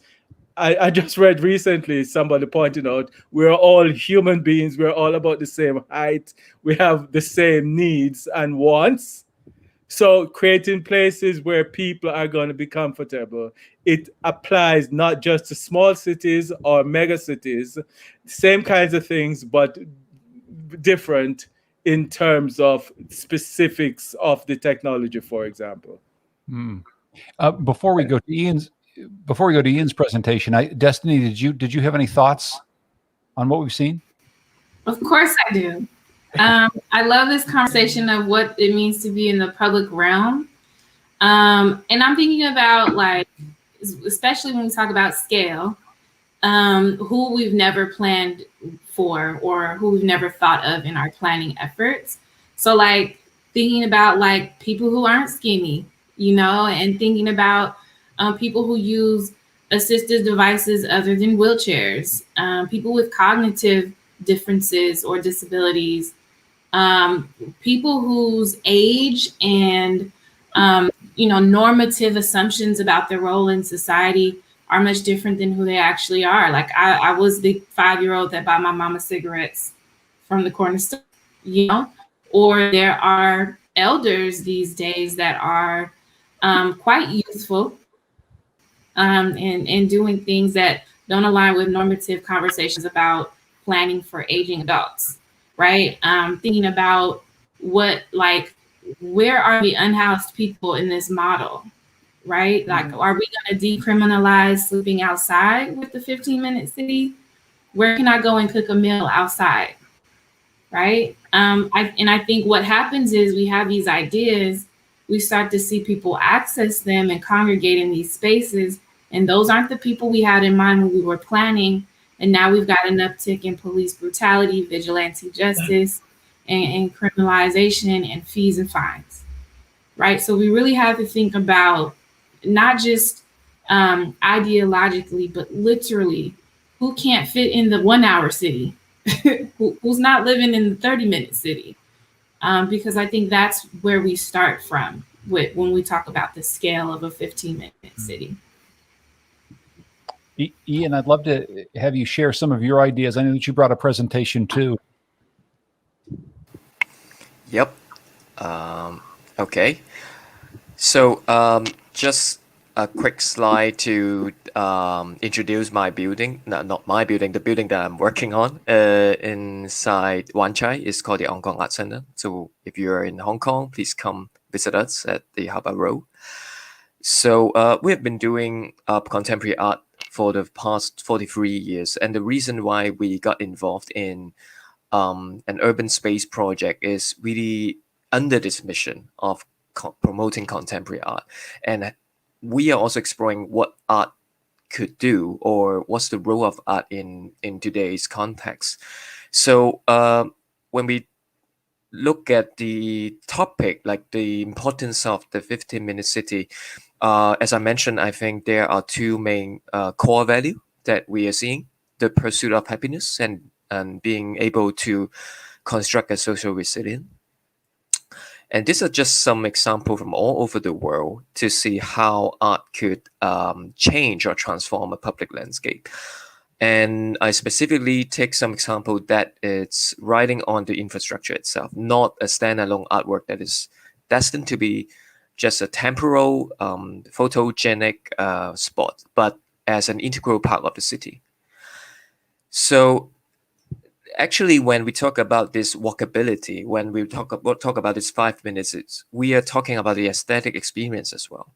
I just read recently somebody pointing out we're all human beings, we're all about the same height, we have the same needs and wants. So creating places where people are going to be comfortable, it applies not just to small cities or mega cities, same kinds of things, but different in terms of specifics of the technology, for example. Before we go to Ian's presentation, Destiny, did you have any thoughts on what we've seen? Of course I do. I love this conversation of what it means to be in the public realm. And I'm thinking about, like, especially when we talk about scale, who we've never planned for or who we've never thought of in our planning efforts. So, like, thinking about, like, people who aren't skinny, you know, and thinking about people who use assistive devices other than wheelchairs, people with cognitive differences or disabilities, people whose age and normative assumptions about their role in society are much different than who they actually are. Like I was the 5-year-old that bought my mama cigarettes from the corner store, you know, or there are elders these days that are quite youthful and doing things that don't align with normative conversations about planning for aging adults, right? Thinking about where are the unhoused people in this model, right? Like, are we going to decriminalize sleeping outside with the 15-minute city? Where can I go and cook a meal outside, right? I think what happens is we have these ideas, we start to see people access them and congregate in these spaces, and those aren't the people we had in mind when we were planning. And now we've got an uptick in police brutality, vigilante justice, and criminalization and fees and fines, right? So we really have to think about not just ideologically, but literally who can't fit in the 1-hour city, who's not living in the 30-minute city. Because I think that's where we start from when we talk about the scale of a 15-minute city. Ian, I'd love to have you share some of your ideas. I know that you brought a presentation too. Yep. Okay. So just a quick slide to introduce my building. No, not my building, the building that I'm working on inside Wan Chai is called the Hong Kong Art Center. So if you're in Hong Kong, please come visit us at the Harbour Road. So we have been doing contemporary art for the past 43 years. And the reason why we got involved in an urban space project is really under this mission of promoting contemporary art. And we are also exploring what art could do or what's the role of art in today's context. So when we look at the topic, like the importance of the 15-minute city, as I mentioned, I think there are two main core values that we are seeing: the pursuit of happiness and being able to construct a social resilience. And these are just some examples from all over the world to see how art could change or transform a public landscape. And I specifically take some example that it's riding on the infrastructure itself, not a standalone artwork that is destined to be just a temporal, photogenic spot, but as an integral part of the city. So actually, when we talk about this walkability, when we talk about this 5 minutes, we are talking about the aesthetic experience as well.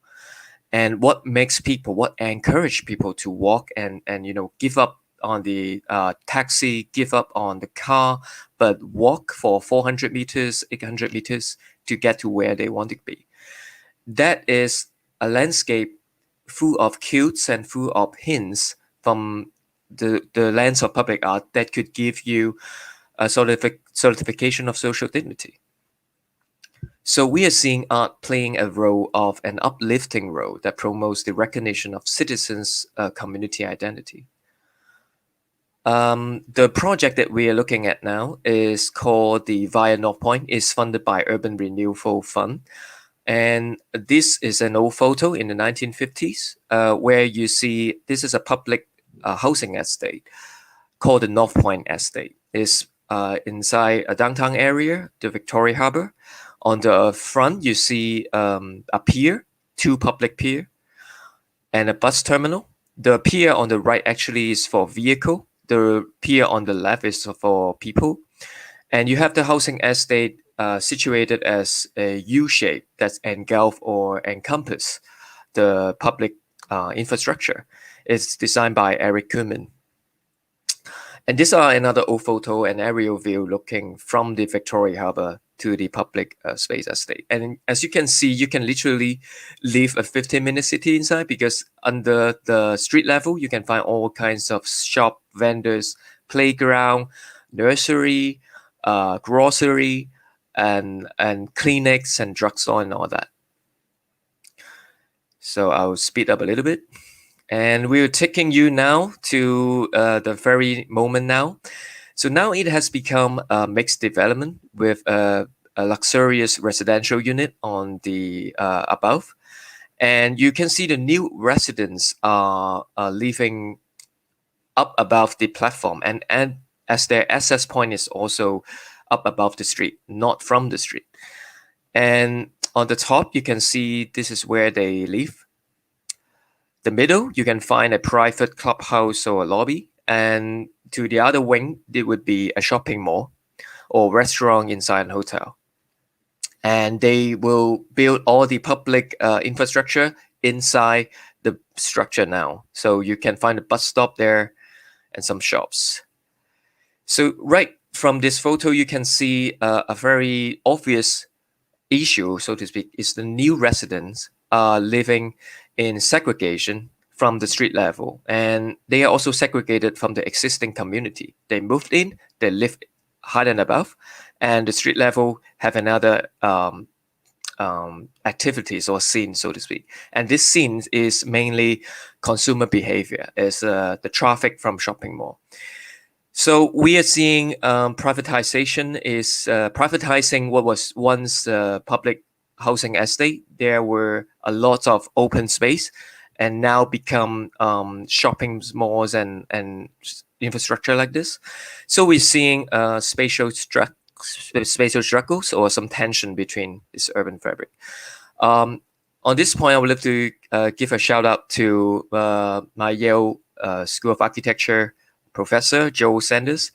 And what encourage people to walk and give up on the taxi, give up on the car, but walk for 400 meters, 800 meters to get to where they want to be. that is a landscape full of quotes and full of hints from the lens of public art that could give you a certification of social dignity. So we are seeing art playing a role of an uplifting role that promotes the recognition of citizens' community identity. The project that we are looking at now is called the Via North Point. It's funded by Urban Renewal Fund. And this is an old photo in the 1950s where you see this is a public housing estate called the North Point Estate. It's inside a downtown area, the Victoria Harbour. On the front, you see a pier, two public pier, and a bus terminal. The pier on the right actually is for vehicle. The pier on the left is for people. And you have the housing estate situated as a U shape that's engulf or encompass the public infrastructure. It's designed by Eric Kuhlman. And these are another old photo and aerial view looking from the Victoria Harbour to the public space estate. And as you can see, you can literally live a 15-minute city inside, because under the street level, you can find all kinds of shop, vendors, playground, nursery, grocery, and clinics and drugstore and all that. So I'll speed up a little bit. And we're taking you now to the very moment now. So now it has become a mixed development with a luxurious residential unit on the above. And you can see the new residents are living up above the platform. And as their access point is also up above the street, not from the street. And on the top, you can see this is where they live. The middle, you can find a private clubhouse or a lobby. And to the other wing, it would be a shopping mall or restaurant inside a hotel. And they will build all the public infrastructure inside the structure now. So you can find a bus stop there and some shops. So right from this photo, you can see a very obvious issue, so to speak, is the new residents are living in segregation from the street level, and they are also segregated from the existing community. They moved in, they live high and above, and the street level have another activities or scene, so to speak. And this scene is mainly consumer behavior, is the traffic from shopping mall. So we are seeing privatization is privatizing what was once public housing estate. There were a lot of open space and now become shopping malls and infrastructure like this. So we're seeing spatial struggles or some tension between this urban fabric. On this point, I would like to give a shout out to my Yale School of Architecture professor, Joe Sanders.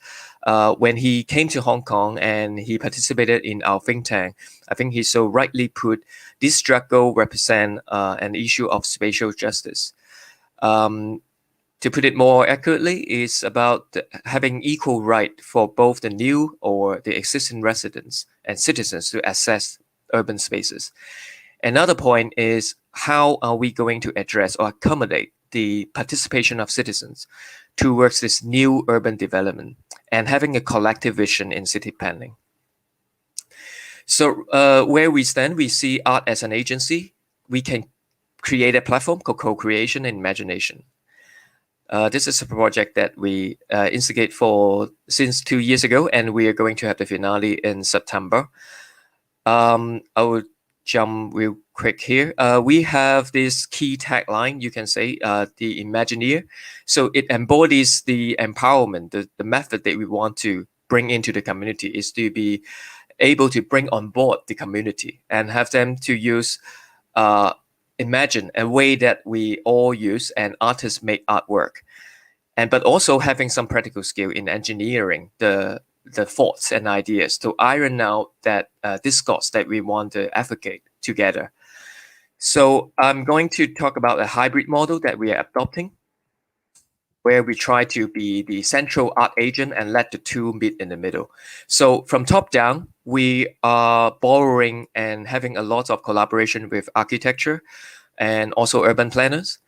When he came to Hong Kong and he participated in our think tank, I think he so rightly put this struggle represent an issue of spatial justice. To put it more accurately, it's about having equal right for both the new or the existing residents and citizens to access urban spaces. Another point is, how are we going to address or accommodate the participation of citizens towards this new urban development and having a collective vision in city planning? So where we stand, we see art as an agency. We can create a platform called co-creation and imagination. This is a project that we instigate for since 2 years ago, and we are going to have the finale in September. I will jump real quick here. We have this key tagline, you can say, the Imagineer. So it embodies the empowerment, the method that we want to bring into the community is to be able to bring on board the community and have them to use imagine a way that we all use and artists make artwork, but also having some practical skill in engineering the thoughts and ideas to iron out that discourse that we want to advocate together. So I'm going to talk about a hybrid model that we are adopting, where we try to be the central art agent and let the two meet in the middle. So from top down, we are borrowing and having a lot of collaboration with architecture and also urban planners.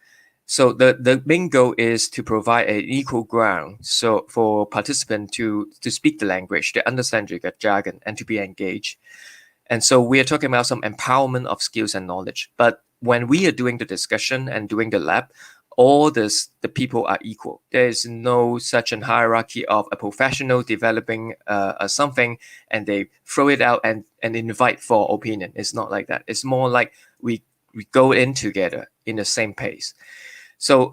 So the main goal is to provide an equal ground so for participants to speak the language, to understand the jargon, and to be engaged. And so we are talking about some empowerment of skills and knowledge. But when we are doing the discussion and doing the lab, all the people are equal. There is no such a hierarchy of a professional developing something and they throw it out and invite for opinion. It's not like that. It's more like we go in together in the same pace. So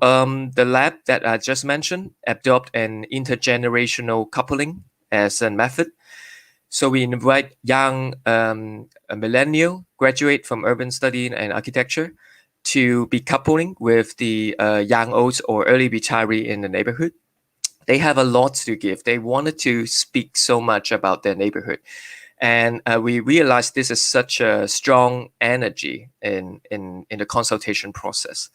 the lab that I just mentioned adopt an intergenerational coupling as a method. So we invite young a millennial graduate from urban study and architecture to be coupling with the young olds or early retiree in the neighborhood. They have a lot to give. They wanted to speak so much about their neighborhood. And we realized this is such a strong energy in the consultation process.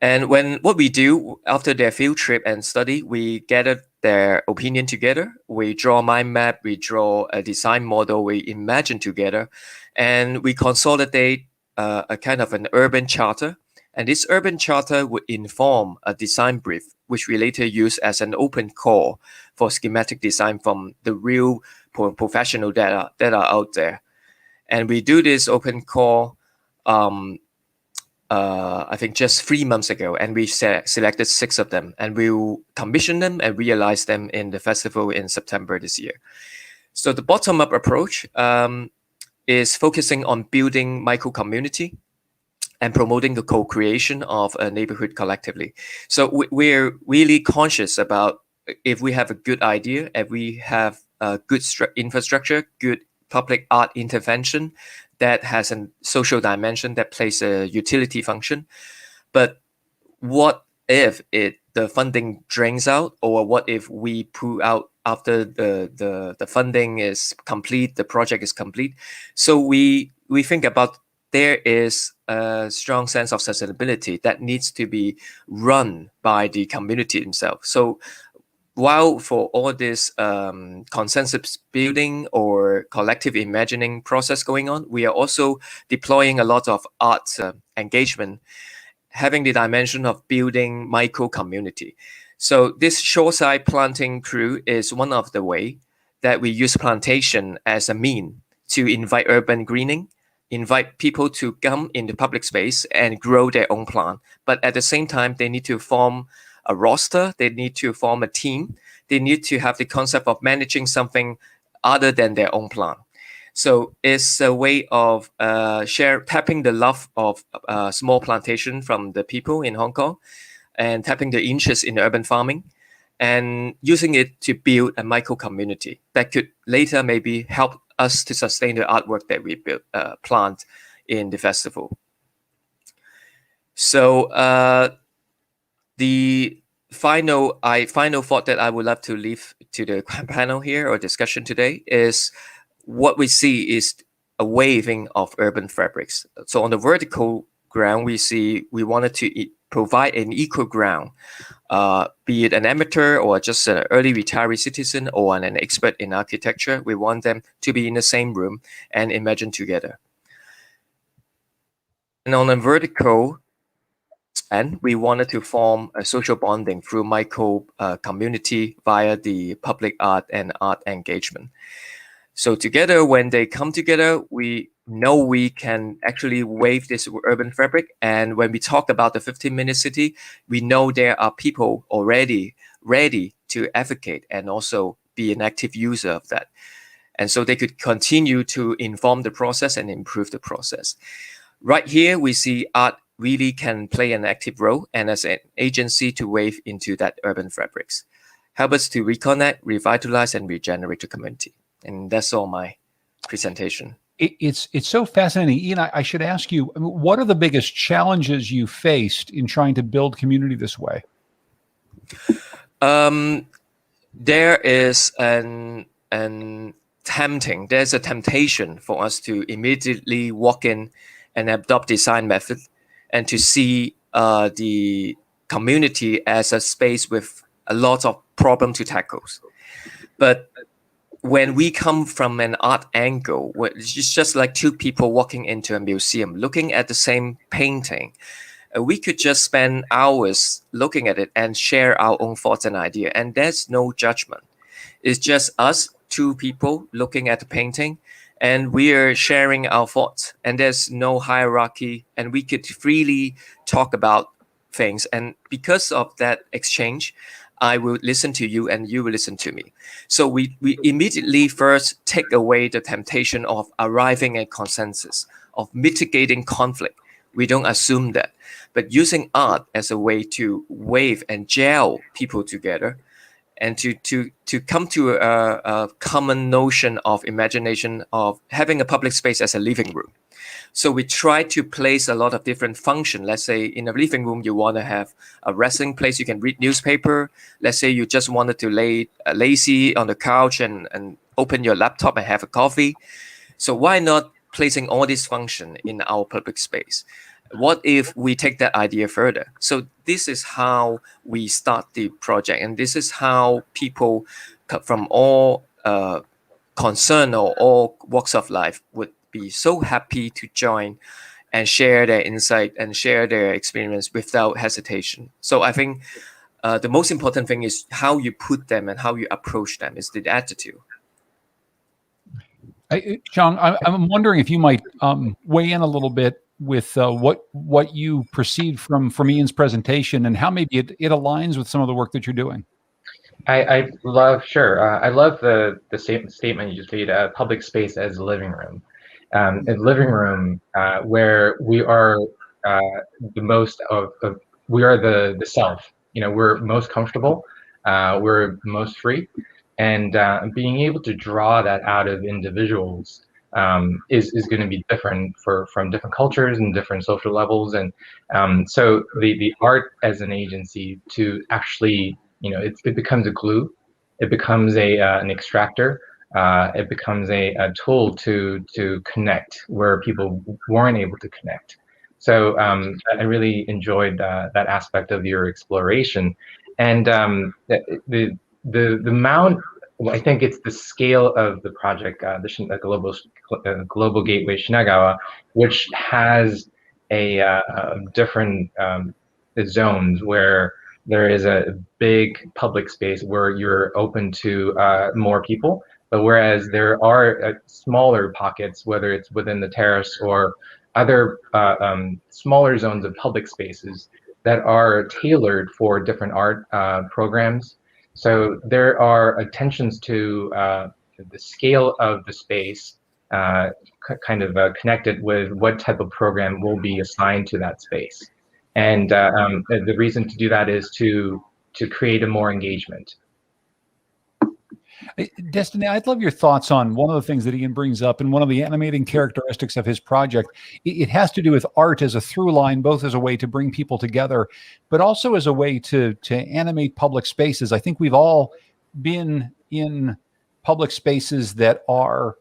And what we do after their field trip and study, we gather their opinion together. We draw a mind map, we draw a design model, we imagine together, and we consolidate a kind of an urban charter. And this urban charter would inform a design brief, which we later use as an open call for schematic design from the real professional that are out there. And we do this open call I think just 3 months ago, and we selected 6 of them, and we'll commission them and realize them in the festival in September this year. So the bottom-up approach is focusing on building micro-community and promoting the co-creation of a neighborhood collectively. So we're really conscious about if we have a good idea, if we have a good infrastructure, good public art intervention, that has a social dimension that plays a utility function. But what if the funding drains out, or what if we pull out after the funding is complete, the project is complete? So we think about there is a strong sense of sustainability that needs to be run by the community itself. So while for all this consensus building or collective imagining process going on, we are also deploying a lot of art engagement, having the dimension of building micro community. So this shoreside planting crew is one of the way that we use plantation as a mean to invite urban greening, invite people to come in the public space and grow their own plant. But at the same time, they need to form a roster, they need to form a team, they need to have the concept of managing something other than their own plant. So it's a way of tapping the love of small plantation from the people in Hong Kong and tapping the interest in urban farming and using it to build a micro community that could later maybe help us to sustain the artwork that we built, plant in the festival. So the final thought that I would love to leave to the panel here or discussion today is what we see is a waving of urban fabrics. So on the vertical ground, we wanted to provide an equal ground, be it an amateur or just an early retiree citizen or an expert in architecture. We want them to be in the same room and imagine together. And on a vertical, and we wanted to form a social bonding through micro community via the public art and art engagement. So together, when they come together, we know we can actually wave this urban fabric. And when we talk about the 15-minute city, we know there are people already ready to advocate and also be an active user of that. And so they could continue to inform the process and improve the process. Right here, we see art really can play an active role and as an agency to wave into that urban fabrics. Help us to reconnect, revitalize, and regenerate the community. And that's all my presentation. It's so fascinating. Ian, I should ask you, what are the biggest challenges you faced in trying to build community this way? There is there's a temptation for us to immediately walk in and adopt design method and to see the community as a space with a lot of problem to tackle. But when we come from an art angle, it's just like two people walking into a museum, looking at the same painting, we could just spend hours looking at it and share our own thoughts and idea. And there's no judgment. It's just us, two people looking at the painting, and we are sharing our thoughts. And there's no hierarchy, and we could freely talk about things. And because of that exchange, I will listen to you and you will listen to me. So we immediately first take away the temptation of arriving at consensus, of mitigating conflict. We don't assume that. But using art as a way to wave and gel people together and to come to a common notion of imagination of having a public space as a living room. So we try to place a lot of different functions. Let's say in a living room, you want to have a resting place. You can read newspaper. Let's say you just wanted to lay lazy on the couch and open your laptop and have a coffee. So why not placing all these functions in our public space? What if we take that idea further? So this is how we start the project. And this is how people from all concern or all walks of life would be so happy to join and share their insight and share their experience without hesitation. So I think the most important thing is how you put them and how you approach them is the attitude. John, I'm wondering if you might weigh in a little bit with what you perceived from Ian's presentation and how maybe it aligns with some of the work that you're doing. I love the statement you just made, public space as a living room. A living room where we are the most we are the self. We're most comfortable, we're most free, and being able to draw that out of individuals is going to be different from different cultures and different social levels. And so the art as an agency to actually, it becomes a glue, it becomes an extractor, it becomes a tool to connect where people weren't able to connect. So I really enjoyed that aspect of your exploration. And the amount, I think it's the scale of the project, the Global Gateway Shinagawa, which has a different zones where there is a big public space where you're open to more people. But whereas there are smaller pockets, whether it's within the terrace or other smaller zones of public spaces that are tailored for different art programs. So there are attentions to the scale of the space, kind of connected with what type of program will be assigned to that space. And the reason to do that is to create a more engagement. Destiny, I'd love your thoughts on one of the things that Ian brings up and one of the animating characteristics of his project. It has to do with art as a through line, both as a way to bring people together, but also as a way to animate public spaces. I think we've all been in public spaces that are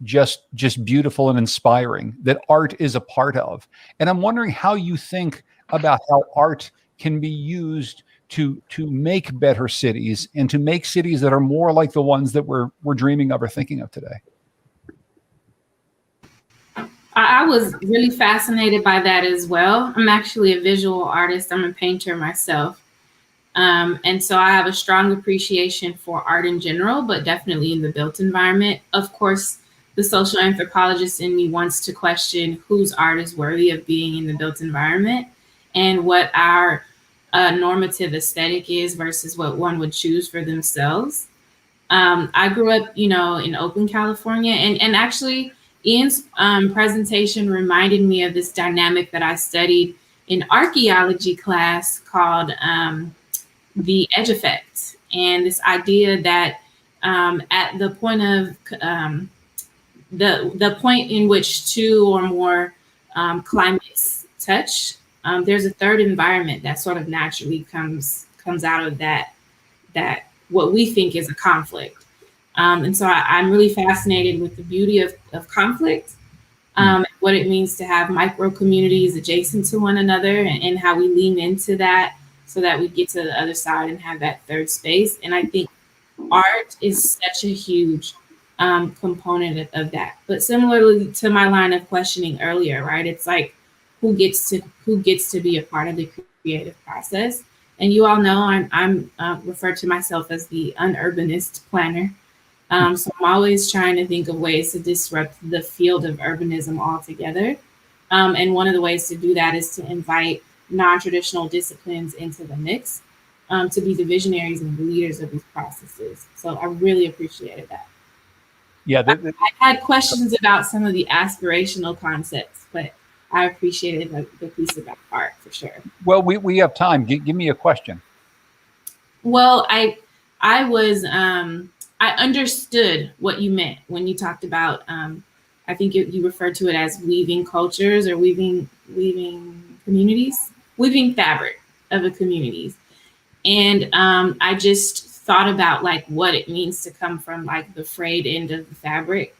just beautiful and inspiring, that art is a part of. And I'm wondering how you think about how art can be used to make better cities and to make cities that are more like the ones that we're dreaming of or thinking of today. I was really fascinated by that as well. I'm actually a visual artist. I'm a painter myself. And so I have a strong appreciation for art in general, but definitely in the built environment. Of course, the social anthropologist in me wants to question whose art is worthy of being in the built environment and what our normative aesthetic is versus what one would choose for themselves. I grew up, in Oakland, California, and actually Ian's presentation reminded me of this dynamic that I studied in archaeology class called the edge effect, and this idea that at the point of the point in which two or more climates touch, there's a third environment that sort of naturally comes out of that what we think is a conflict. And so I'm really fascinated with the beauty of conflict, what it means to have micro communities adjacent to one another, and how we lean into that so that we get to the other side and have that third space. And I think art is such a huge component of that. But similarly to my line of questioning earlier, right? It's like who gets to be a part of the creative process. And you all know I'm refer to myself as the unurbanist planner. So I'm always trying to think of ways to disrupt the field of urbanism altogether. And one of the ways to do that is to invite non-traditional disciplines into the mix, to be the visionaries and the leaders of these processes. So I really appreciated that. Yeah, I had questions about some of the aspirational concepts, but I appreciated the piece about art for sure. well, we have time. Give me a question. Well, I understood what you meant when you talked about. I think you referred to it as weaving cultures or weaving communities, weaving fabric of a communities, and I just thought about like what it means to come from like the frayed end of the fabric,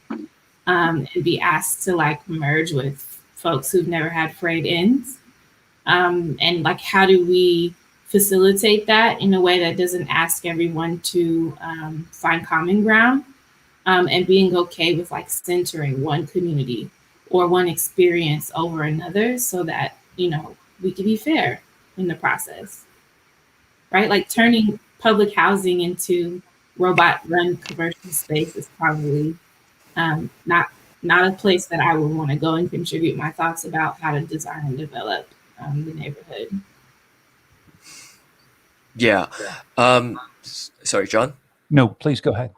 and be asked to like merge with folks who've never had frayed ends, and like how do we facilitate that in a way that doesn't ask everyone to find common ground, and being okay with like centering one community or one experience over another so that, you know, we can be fair in the process, right? Like turning public housing into robot run commercial space is probably not a place that I would want to go and contribute my thoughts about how to design and develop the neighborhood. Yeah. Sorry, John. No, please go ahead.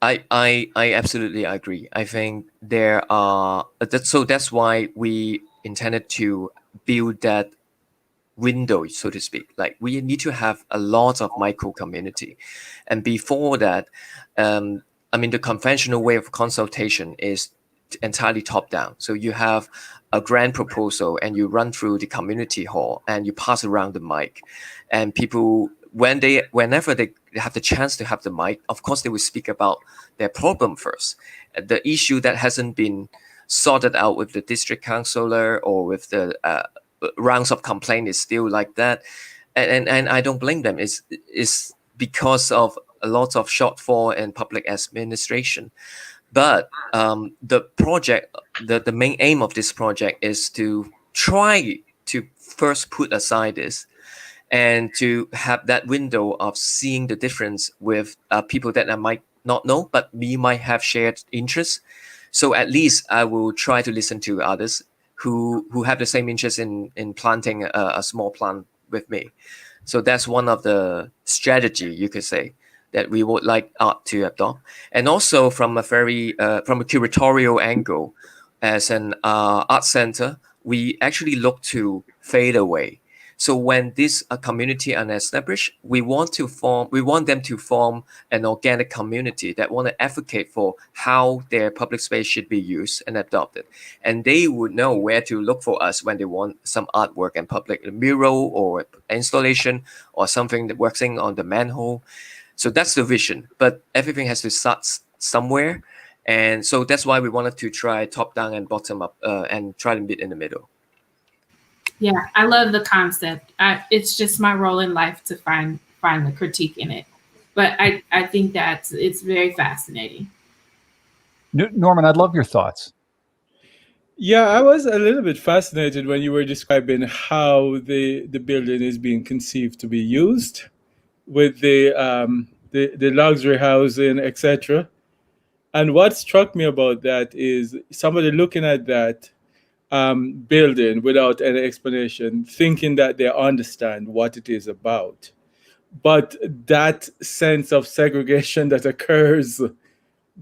I absolutely agree. I think there are that's why we intended to build that window, so to speak. Like we need to have a lot of micro community, and before that, I mean, the conventional way of consultation is entirely top down. So you have a grand proposal and you run through the community hall and you pass around the mic, and people, whenever they have the chance to have the mic, of course they will speak about their problem first, the issue that hasn't been sorted out with the district councillor or with the rounds of complaint is still like that, and I don't blame them. It's because of a lot of shortfall in public administration. But the project, the main aim of this project is to try to first put aside this and to have that window of seeing the difference with people that I might not know, but we might have shared interests. So at least I will try to listen to others who have the same interest in planting a small plant with me. So that's one of the strategy, you could say, that we would like art to adopt. And also from a very from a curatorial angle, as an art center, we actually look to fade away. So when this community are established, we want them to form an organic community that want to advocate for how their public space should be used and adopted. And they would know where to look for us when they want some artwork and public mural or installation or something that working on the manhole. So that's the vision, but everything has to start somewhere. And so that's why we wanted to try top down and bottom up and try to meet in the middle. Yeah, I love the concept. It's just my role in life to find the critique in it. But I think that it's very fascinating. Norman, I'd love your thoughts. Yeah, I was a little bit fascinated when you were describing how the building is being conceived to be used with the luxury housing, etc. And what struck me about that is somebody looking at that building without any explanation, thinking that they understand what it is about. But that sense of segregation that occurs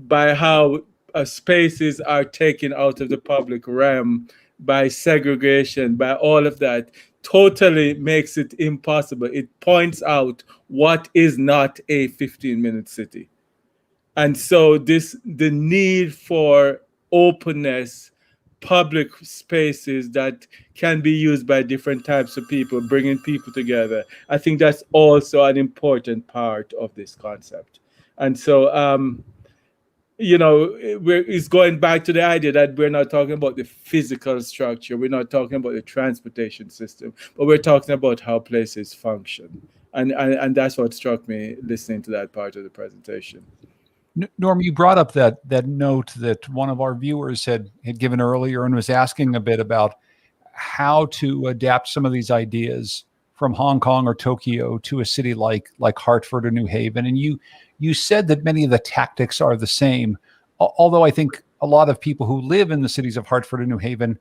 by how spaces are taken out of the public realm, by segregation, by all of that, totally makes it impossible. It points out what is not a 15-minute city. And so the need for openness, public spaces that can be used by different types of people, bringing people together, I think that's also an important part of this concept. And so, it's going back to the idea that we're not talking about the physical structure, we're not talking about the transportation system, but we're talking about how places function. And that's what struck me listening to that part of the presentation. Norm, you brought up that note that one of our viewers had given earlier and was asking a bit about how to adapt some of these ideas from Hong Kong or Tokyo to a city like Hartford or New Haven. And you said that many of the tactics are the same, although I think a lot of people who live in the cities of Hartford and New Haven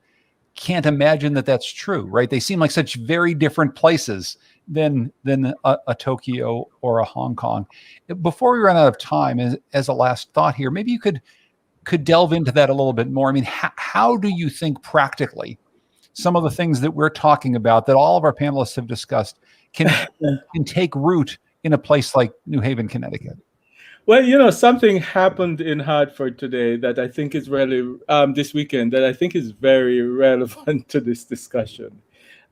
can't imagine that that's true, right? They seem like such very different places than a Tokyo or a Hong Kong. Before we run out of time, as a last thought here, maybe you could delve into that a little bit more. I mean, how do you think practically some of the things that we're talking about that all of our panelists have discussed can take root in a place like New Haven, Connecticut? Well, something happened in Hartford today that I think is really, this weekend, that I think is very relevant to this discussion.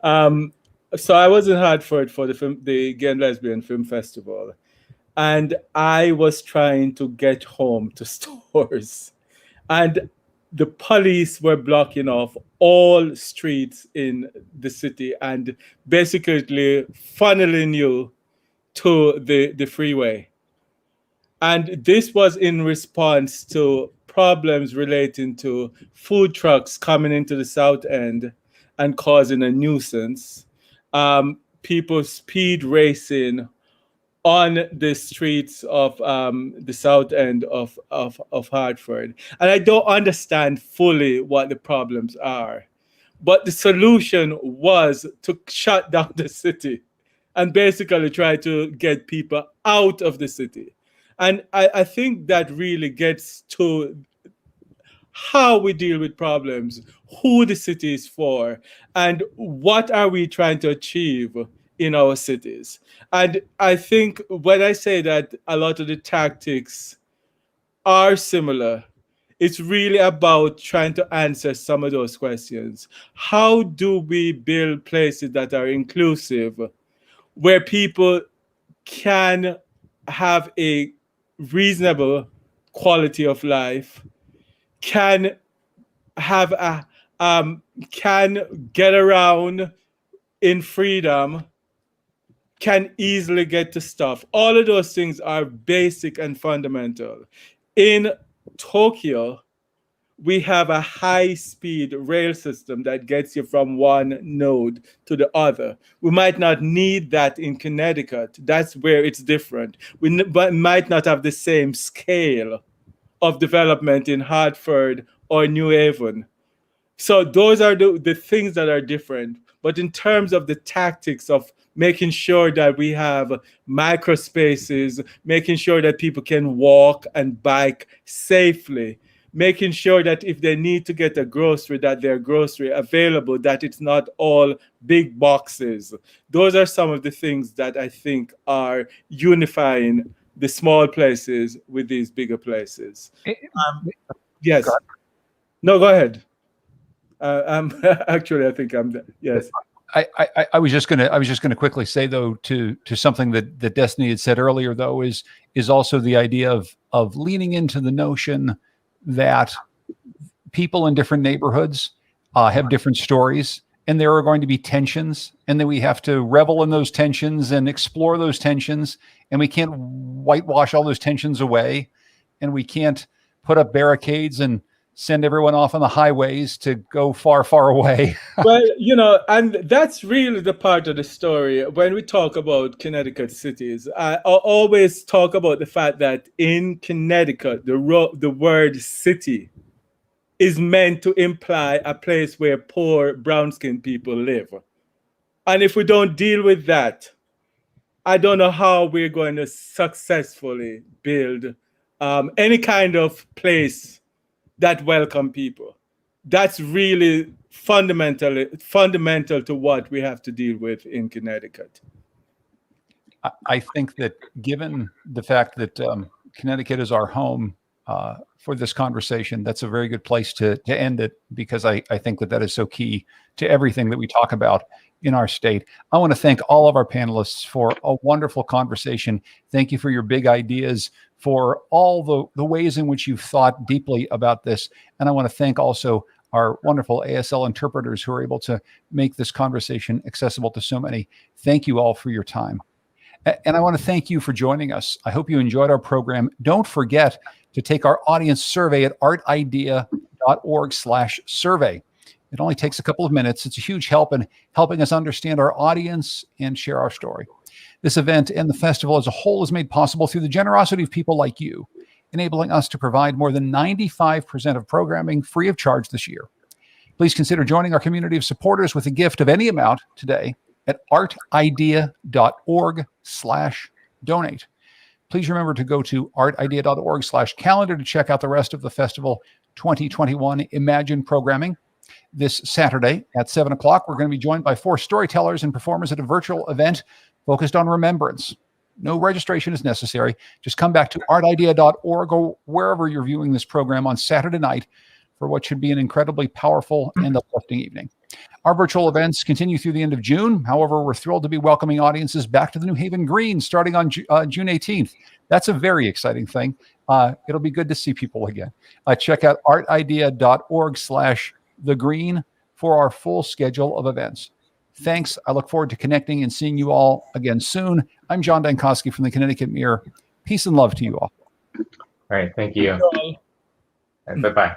So I was in Hartford for the Gay and Lesbian Film Festival, and I was trying to get home to stores, and the police were blocking off all streets in the city and basically funneling you to the freeway. And this was in response to problems relating to food trucks coming into the South End and causing a nuisance. People speed racing on the streets of the South End of Hartford. And I don't understand fully what the problems are. But the solution was to shut down the city and basically try to get people out of the city. And I think that really gets to how we deal with problems, who the city is for, and what are we trying to achieve in our cities. And I think when I say that a lot of the tactics are similar, it's really about trying to answer some of those questions. How do we build places that are inclusive, where people can have a reasonable quality of life, can have can get around in freedom, can easily get to stuff. All of those things are basic and fundamental. In Tokyo, we have a high-speed rail system that gets you from one node to the other. We might not need that in Connecticut. That's where it's different. We might not have the same scale of development in Hartford or New Haven. So those are the things that are different. But in terms of the tactics of making sure that we have micro spaces, making sure that people can walk and bike safely, making sure that if they need to get a grocery, that their grocery available, that it's not all big boxes. Those are some of the things that I think are unifying the small places with these bigger places. Yes. No, go ahead. Actually, I think yes. I was just gonna quickly say though to something that Destiny had said earlier though is also the idea of leaning into the notion that people in different neighborhoods have different stories, and there are going to be tensions, and then we have to revel in those tensions and explore those tensions, and we can't whitewash all those tensions away, and we can't put up barricades and send everyone off on the highways to go far, far away. Well, and that's really the part of the story. When we talk about Connecticut cities, I always talk about the fact that in Connecticut, the word city is meant to imply a place where poor brown-skinned people live. And if we don't deal with that, I don't know how we're going to successfully build any kind of place that welcome people. That's really fundamental to what we have to deal with in Connecticut. I think that given the fact that Connecticut is our home for this conversation, that's a very good place to end it, because I think that is so key to everything that we talk about in our state. I want to thank all of our panelists for a wonderful conversation. Thank you for your big ideas, for all the ways in which you've thought deeply about this. And I want to thank also our wonderful ASL interpreters who are able to make this conversation accessible to so many. Thank you all for your time. And I want to thank you for joining us. I hope you enjoyed our program. Don't forget to take our audience survey at artidea.org/survey. It only takes a couple of minutes. It's a huge help in helping us understand our audience and share our story. This event and the festival as a whole is made possible through the generosity of people like you, enabling us to provide more than 95% of programming free of charge this year. Please consider joining our community of supporters with a gift of any amount today at artidea.org/donate. Please remember to go to artidea.org/calendar to check out the rest of the Festival 2021 Imagine programming. This Saturday at 7 o'clock, we're going to be joined by 4 storytellers and performers at a virtual event focused on remembrance. No registration is necessary. Just come back to artidea.org or wherever you're viewing this program on Saturday night for what should be an incredibly powerful and uplifting evening. Our virtual events continue through the end of June. However, we're thrilled to be welcoming audiences back to the New Haven Green starting on June 18th. That's a very exciting thing. It'll be good to see people again. Check out artidea.org/thegreen for our full schedule of events. Thanks. I look forward to connecting and seeing you all again soon. I'm John Dankosky from the Connecticut Mirror. Peace and love to you all. All right. Thank you. And bye-bye.